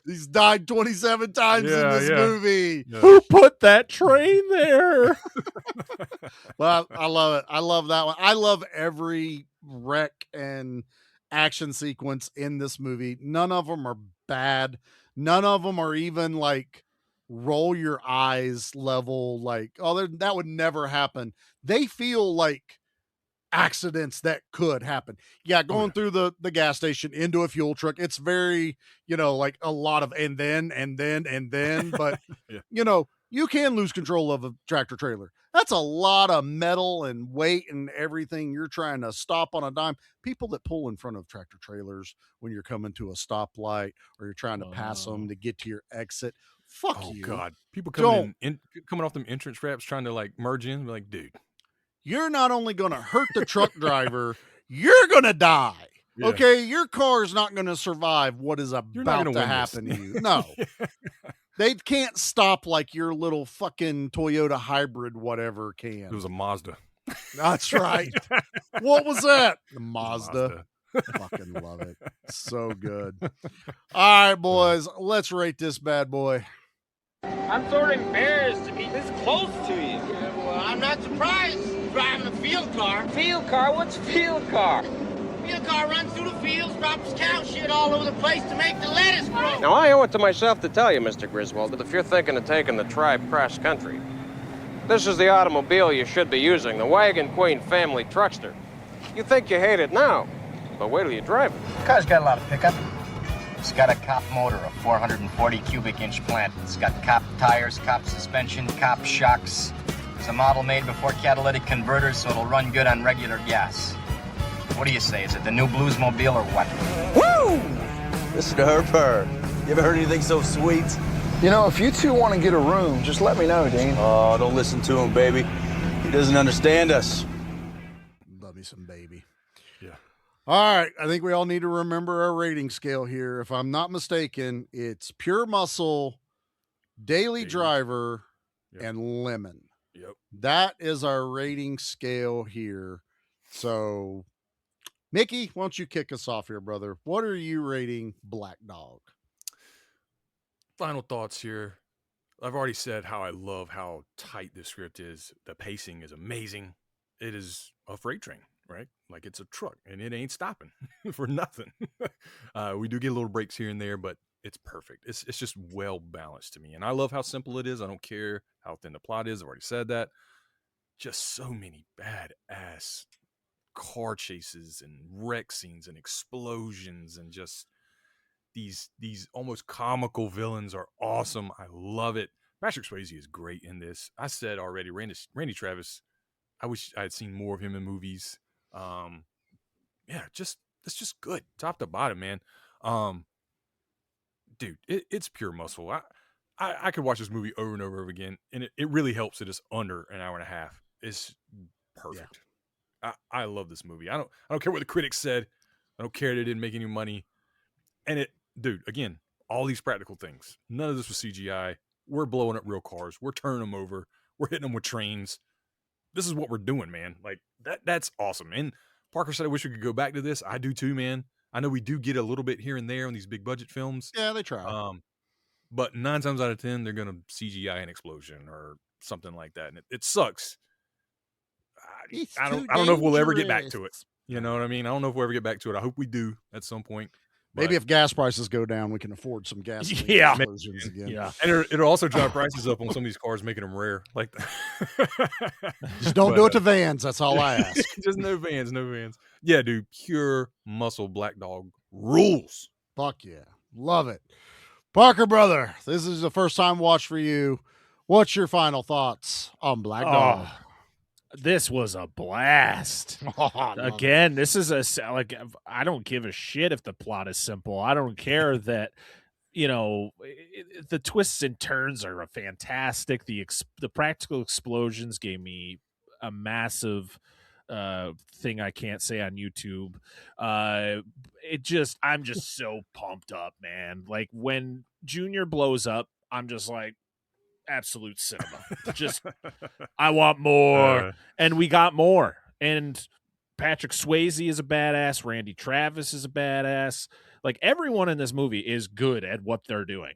He's died 27 times in this movie. Yeah. Who put that train there? Well, I love it. I love that one. I love every wreck and action sequence in this movie. None of them are bad. None of them are even like roll your eyes level, like, oh, that would never happen. They feel like accidents that could happen. Yeah, going through the gas station into a fuel truck, it's very, like a lot of and then, but you can lose control of a tractor trailer. That's a lot of metal and weight and everything. You're trying to stop on a dime. People that pull in front of tractor trailers when you're coming to a stoplight or you're trying to pass them to get to your exit. Fuck you. Oh God. People coming off them entrance ramps trying to like merge in. Like, dude, you're not only going to hurt the truck driver, you're going to die. Yeah. Okay. Your car is not going to survive what is about to happen to you. No. They can't stop like your little fucking Toyota hybrid, whatever can. It was a Mazda. That's right. What was that? The Mazda. Fucking love it. So good. All right, boys, let's rate this bad boy. I'm sort of embarrassed to be this close to you. Yeah, well, I'm not surprised. Driving a field car. Field car? What's a field car? Field car runs through the fields, drops cow shit all over the place to make the lettuce grow. Now, I owe it to myself to tell you, Mr. Griswold, that if you're thinking of taking the tribe cross country, this is the automobile you should be using, the Wagon Queen family truckster. You think you hate it now, but wait till you drive it. The car's got a lot of pickup. It's got a cop motor, a 440 cubic inch plant. It's got cop tires, cop suspension, cop shocks. It's a model made before catalytic converters, so it'll run good on regular gas. What do you say? Is it the new Bluesmobile or what? Woo! Listen to her purr. You ever heard anything so sweet? You know, if you two want to get a room, just let me know, Dean. Oh, don't listen to him, baby. He doesn't understand us. Love me some baby. Yeah. All right. I think we all need to remember our rating scale here. If I'm not mistaken, it's Pure Muscle, Daily Driver, and Lemon. Yep. That is our rating scale here. So, Mickey, why don't you kick us off here, brother? What are you rating Black Dog? Final thoughts here. I've already said how I love how tight this script is. The pacing is amazing. It is a freight train, right? Like it's a truck and it ain't stopping for nothing. We do get little breaks here and there, but it's perfect. It's just well balanced to me. And I love how simple it is. I don't care how thin the plot is. I've already said that. Just so many badass car chases and wreck scenes and explosions and just these almost comical villains are awesome. I love it. Patrick Swayze is great in this. I said already, Randy Travis, I wish I had seen more of him in movies. Yeah, it's just good, top to bottom, man. Dude, it's pure muscle. I could watch this movie over and over again, and it really helps that it's under an hour and a half. It's perfect. Yeah. I love this movie. I don't care what the critics said. I don't care that it didn't make any money. And dude, again, all these practical things. None of this was CGI. We're blowing up real cars. We're turning them over. We're hitting them with trains. This is what we're doing, man. Like that's awesome. And Parker said, I wish we could go back to this. I do too, man. I know we do get a little bit here and there on these big budget films. Yeah, they try. But 9 times out of 10, they're going to CGI an explosion or something like that. And it sucks. I don't know if we'll ever get back to it. You know what I mean? I don't know if we'll ever get back to it. I hope we do at some point. Maybe if gas prices go down, we can afford some gas. Yeah. Explosions again. Yeah. And it'll also drive prices up on some of these cars, making them rare. Like Just don't do it to vans. That's all I ask. Just no vans. Yeah, dude. Pure muscle Black Dog rules. Fuck yeah. Love it. Parker, brother, this is the first time watch for you. What's your final thoughts on Black Dog? This was a blast. Again, this is I don't give a shit if the plot is simple. I don't care that, the twists and turns are fantastic. The practical explosions gave me a massive thing I can't say on YouTube. I'm just so pumped up, man. Like when Junior blows up, I'm just like, absolute cinema. Just I want more. And we got more. And Patrick Swayze is a badass. Randy Travis is a badass. Like everyone in this movie is good at what they're doing.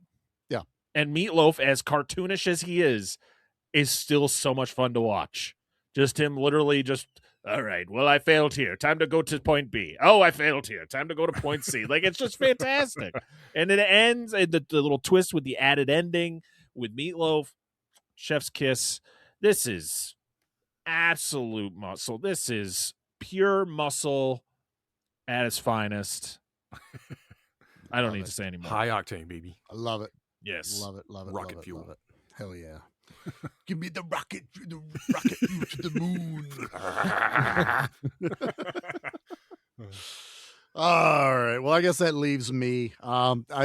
Yeah. And Meatloaf, as cartoonish as he is still so much fun to watch. Just him literally just, all right, well, I failed here. Time to go to point B. Oh, I failed here. Time to go to point C. Like, it's just fantastic. And it ends, the little twist with the added ending with Meatloaf, chef's kiss. This is absolute muscle. This is pure muscle at its finest. I don't need to say anymore. High octane, baby. I love it. Yes. Love it. Rocket fuel. Love it. Hell yeah. Give me the rocket fuel to the moon. All right. Well, I guess that leaves me.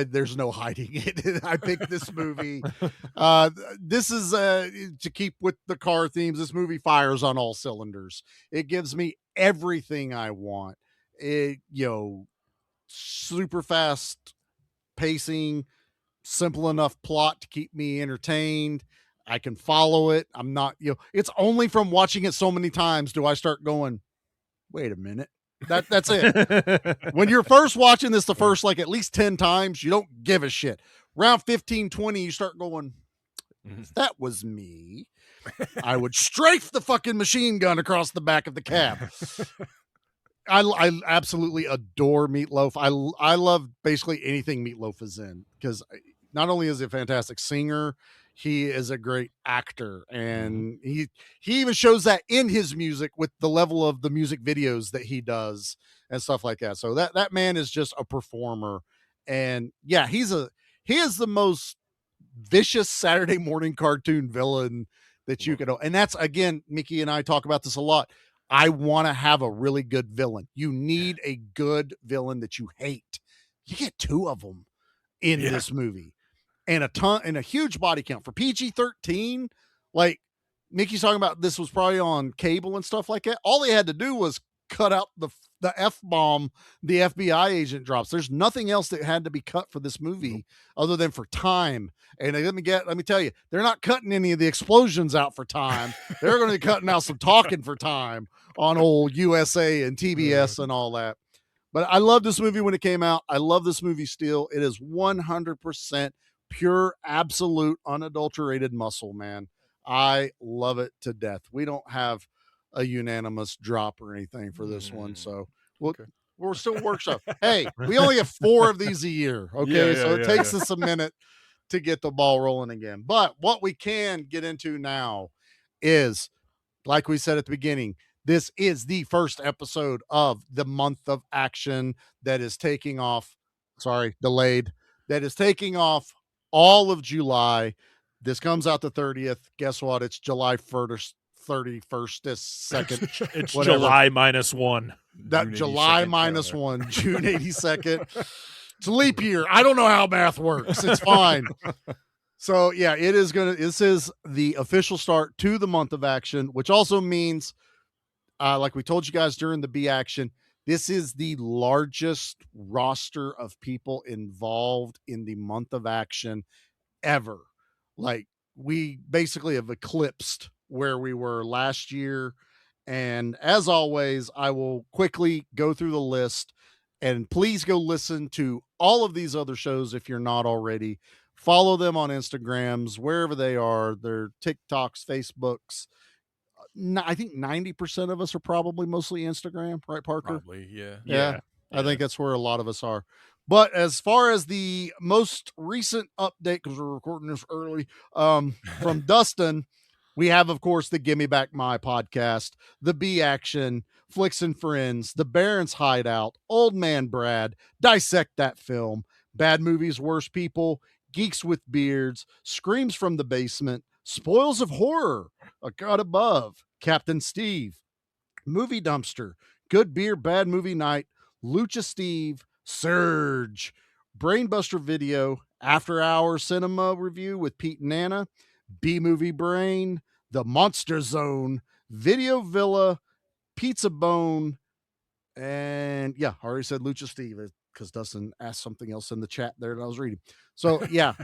There's no hiding it. I picked this movie. This is to keep with the car themes. This movie fires on all cylinders. It gives me everything I want. Super fast pacing, simple enough plot to keep me entertained. I can follow it. I'm not, it's only from watching it so many times do I start going, wait a minute. That's it. When you're first watching this, the first like at least 10 times, you don't give a shit. Round 15, 20, you start going, that was me. I would strafe the fucking machine gun across the back of the cab. I absolutely adore Meatloaf. I love basically anything Meatloaf is in, because not only is he a fantastic singer, he is a great actor, and he even shows that in his music with the level of the music videos that he does and stuff like that. So that man is just a performer, and yeah, he is the most vicious Saturday morning cartoon villain that you could. And that's, again, Mickey and I talk about this a lot. I want to have a really good villain. You need a good villain that you hate. You get 2 of them in this movie, and a huge body count for PG-13. Like Mickey's talking about, this was probably on cable and stuff like that. All they had to do was cut out the F-bomb the FBI agent drops. There's nothing else that had to be cut for this movie other than for time. And let me tell you, they're not cutting any of the explosions out for time. They're going to be cutting out some talking for time on old USA and TBS and all that. But I love this movie when it came out. I love this movie still. It is 100% pure, absolute, unadulterated muscle, man. I love it to death. We don't have a unanimous drop or anything for this one, so we're still workshop. Hey, we only have 4 of these a year, okay? So it takes us a minute to get the ball rolling again. But what we can get into now is, like we said at the beginning, this is the first episode of the month of action that is taking off. Delayed. That is taking off all of July. This comes out the 30th. Guess what? It's July 1st. 31st, this second. It's July -1. That July -1, June 82nd. It's a leap year. I don't know how math works. It's fine. So yeah, this is the official start to the month of action, which also means, like we told you guys during the B action, this is the largest roster of people involved in the month of action ever. Like, we basically have eclipsed where we were last year. And as always, I will quickly go through the list, and please go listen to all of these other shows if you're not already. Follow them on Instagrams, wherever they are, their TikToks, Facebooks. I think 90% of us are probably mostly Instagram, right, Parker? Probably, yeah. I think that's where a lot of us are. But as far as the most recent update, because we're recording this early, from Dustin, we have, of course, the Gimme Back My podcast, the B Action, Flicks and Friends, the Baron's Hideout, Old Man Brad, Dissect That Film, Bad Movies, Worst People, Geeks with Beards, Screams from the Basement, Spoils of Horror, A God Above, Captain Steve, Movie Dumpster, Good Beer, Bad Movie Night, Lucha Steve, Surge, Brainbuster Video, After Hours Cinema Review with Pete and Anna, B-Movie Brain, The Monster Zone, Video Villa, Pizza Bone, and yeah, I already said Lucha Steve because Dustin asked something else in the chat there that I was reading. So yeah,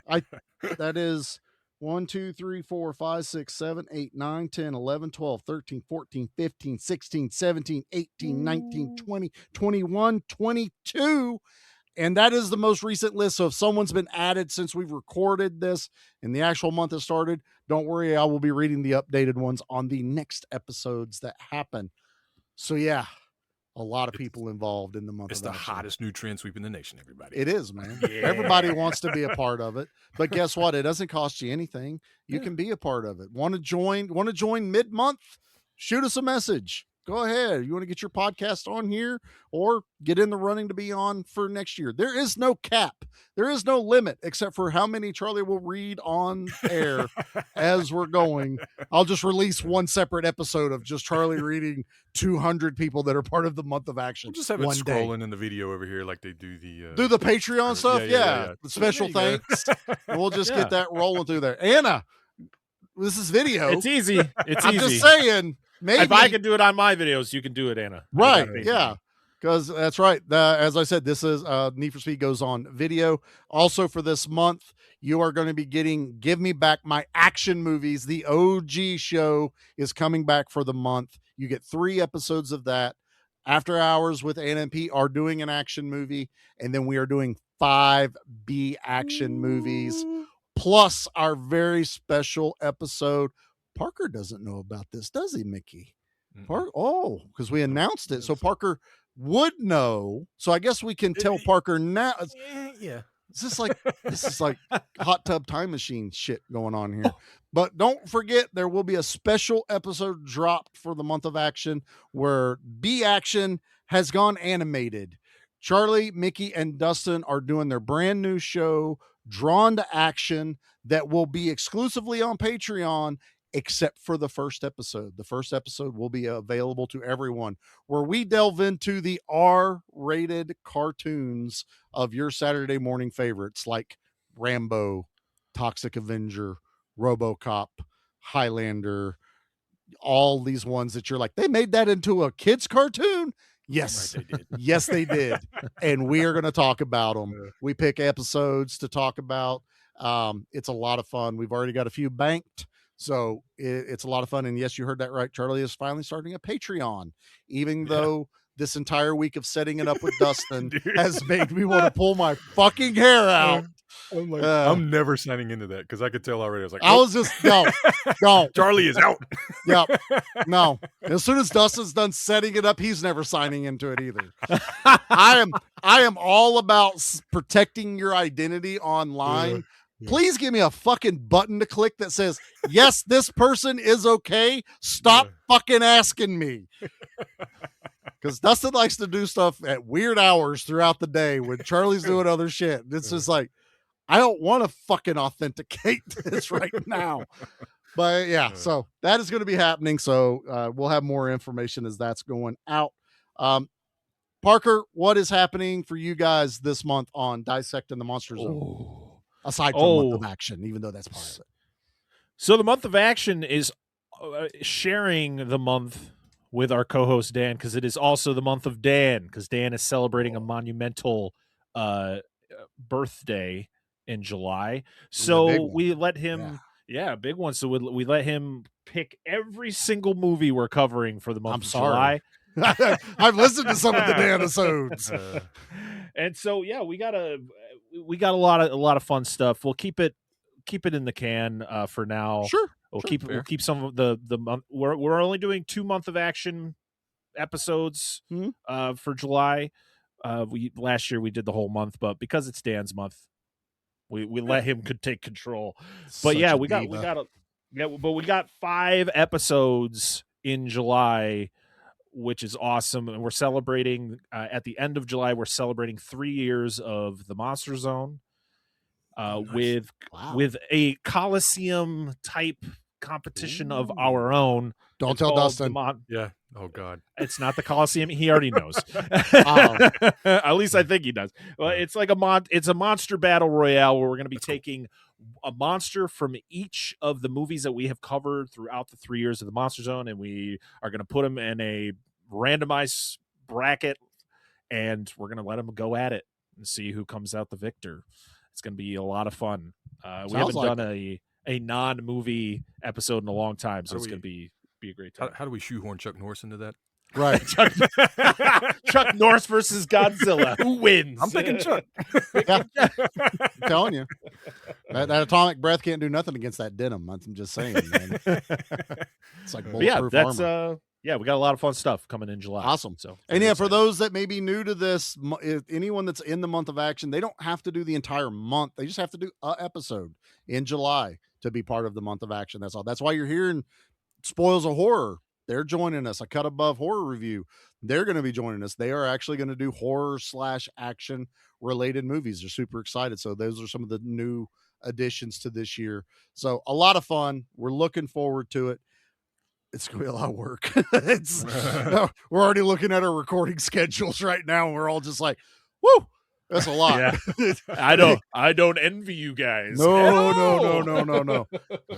that is 1, 2, 3, 4, 5, 6, 7, 8, 9, 10, 11, 12, 13, 14, 15, 16, 17, 18, 19, 20, 21, 22. And that is the most recent list. So if someone's been added since we've recorded this and the actual month has started, don't worry. I will be reading the updated ones on the next episodes that happen. So yeah, a lot of people involved in the month. It's the hottest new trend sweeping the nation, everybody. It is, man. Yeah. Everybody wants to be a part of it. But guess what? It doesn't cost you anything. You can be a part of it. Want to join mid-month? Shoot us a message. Go ahead. You want to get your podcast on here or get in the running to be on for next year? There is no cap. There is no limit except for how many Charlie will read on air as we're going. I'll just release one separate episode of just Charlie reading 200 people that are part of the month of action. We'll just have it scrolling in the video over here like they do the Patreon stuff. Yeah. The special thanks. We'll just get that rolling through there. Anna, this is video. It's easy. I'm just saying. Maybe. If I can do it on my videos, you can do it, Anna. Right. Yeah. Because that's right. As I said, this is Need for Speed goes on video. Also for this month, you are going to be getting Give Me Back My Action Movies. The OG show is coming back for the month. You get 3 episodes of that. After Hours with ANP are doing an action movie, and then we are doing 5 B action movies, plus our very special episode. Parker doesn't know about this, does he, Mickey? Because we announced it. So Parker would know. So I guess we can tell Parker now. Yeah. This is like hot tub time machine shit going on here. But don't forget, there will be a special episode dropped for the month of action where B Action has gone animated. Charlie, Mickey, and Dustin are doing their brand new show, Drawn to Action, that will be exclusively on Patreon, except for the first episode. The first episode will be available to everyone, where we delve into the R-rated cartoons of your Saturday morning favorites like Rambo, Toxic Avenger, RoboCop, Highlander, all these ones that you're like, they made that into a kid's cartoon? Yes, Right, they did. Yes, they did. And we are going to talk about them. We pick episodes to talk about. It's a lot of fun. We've already got a few banked. So it's a lot of fun. And yes, you heard that right. Charlie is finally starting a Patreon, even though this entire week of setting it up with Dustin has made me want to pull my fucking hair out. I'm like, I'm never signing into that because I could tell already. I was like, I was just, no. Charlie is out. Yep. No. As soon as Dustin's done setting it up, he's never signing into it either. I am all about protecting your identity online. Please give me a fucking button to click that says, yes, this person is okay. Stop fucking asking me. Because Dustin likes to do stuff at weird hours throughout the day when Charlie's doing other shit. It's just like, I don't want to fucking authenticate this right now. But yeah, so that is going to be happening. So we'll have more information as that's going out. Parker, what is happening for you guys this month on Dissecting the Monster Zone? Aside from month of action, even though that's part of it. So the month of action is sharing the month with our co-host Dan, because it is also the month of Dan, because Dan is celebrating a monumental birthday in July. So we let him, a big one. So we let him pick every single movie we're covering for the month of July. I've listened to some of the Dan episodes. And so we got a lot of fun stuff. We'll keep it in the can for now. Sure. We'll keep some of the month. We're only doing 2 month of action episodes for July. Last year we did the whole month, but because it's Dan's month, we let him take control. But we got 5 episodes in July, which is awesome. And we're celebrating at the end of July, we're celebrating 3 years of the Monster Zone with a Coliseum type competition of our own. Don't tell Dustin. Oh God. It's not the Coliseum. He already knows. At least I think he does. Well, it's like it's a monster battle royale where we're going to be taking a monster from each of the movies that we have covered throughout the 3 years of the Monster Zone, and we are going to put them in a randomized bracket, and we're going to let them go at it and see who comes out the victor. It's going to be a lot of fun. We haven't done a non-movie episode in a long time, so it's going to be a great time. How do we shoehorn Chuck Norris into that? Right. Chuck Norris versus Godzilla. Who wins? I'm thinking Chuck. I'm telling you. That atomic breath can't do nothing against that denim. I'm just saying, man. It's like bulletproof armor. We got a lot of fun stuff coming in July. Awesome. So, and for those that may be new to this, anyone that's in the month of action, they don't have to do the entire month. They just have to do an episode in July to be part of the month of action. That's all. That's why you're hearing Spoils of Horror. They're joining us. A Cut Above Horror Review. They're going to be joining us. They are actually going to do horror/action related movies. They're super excited. So those are some of the new additions to this year. So a lot of fun. We're looking forward to it. It's going to be a lot of work. We're already looking at our recording schedules right now. And we're all just like, woo. That's a lot. Yeah. I don't envy you guys. No.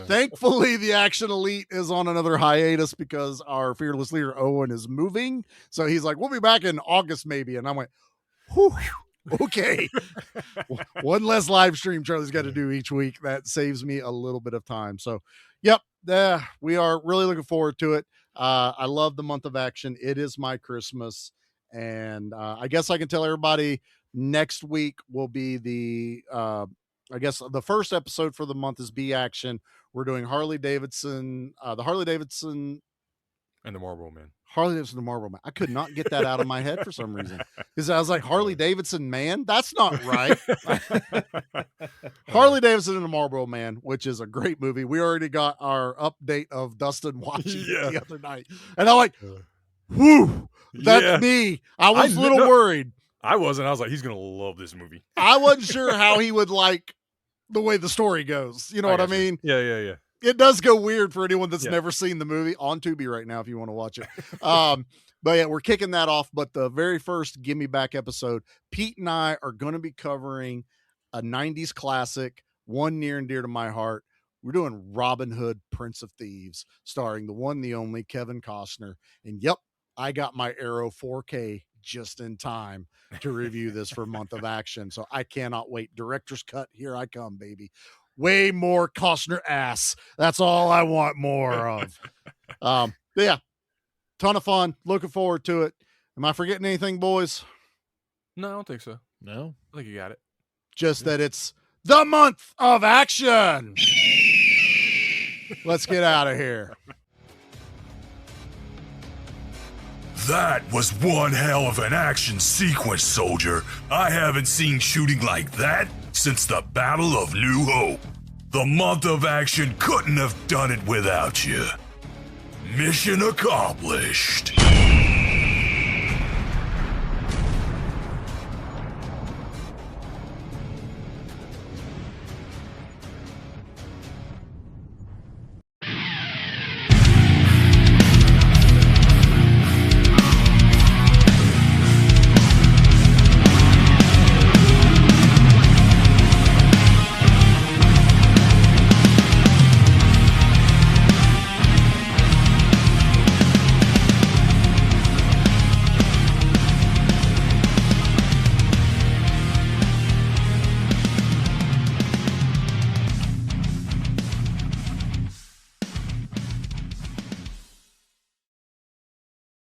Thankfully, the Action Elite is on another hiatus because our fearless leader Owen is moving. So he's like, we'll be back in August maybe. And I went, whew, okay. One less live stream Charlie's got to do each week. That saves me a little bit of time. So, yep, we are really looking forward to it. I love the month of action. It is my Christmas. And I guess I can tell everybody next week will be the first episode for the month is B Action. We're doing Harley Davidson, the Harley Davidson and the Marlboro Man. Harley Davidson, the Marlboro Man. I could not get that out of my head for some reason because I was like, Harley Davidson Man? That's not right. Harley Davidson and the Marlboro Man, which is a great movie. We already got our update of Dustin watching it the other night. And I'm like, whew, that's me. I was a little worried. I wasn't. I was like, he's going to love this movie. I wasn't sure how he would like the way the story goes. You know what I mean? Yeah. It does go weird for anyone that's never seen the movie. On Tubi right now if you want to watch it. But yeah, we're kicking that off. But the very first Give Me Back episode, Pete and I are going to be covering a 90s classic, one near and dear to my heart. We're doing Robin Hood, Prince of Thieves, starring the one, the only Kevin Costner. And yep, I got my Arrow 4K just in time to review this for Month of Action. So I cannot wait. Director's cut. Here I come, baby. Way more Costner ass. That's all I want more of. But yeah, ton of fun. Looking forward to it. Am I forgetting anything, boys? No, I don't think so. No, I think you got it. Just that it's the month of action. Let's get out of here. That was one hell of an action sequence, soldier. I haven't seen shooting like that since the Battle of New Hope. The month of action couldn't have done it without you. Mission accomplished.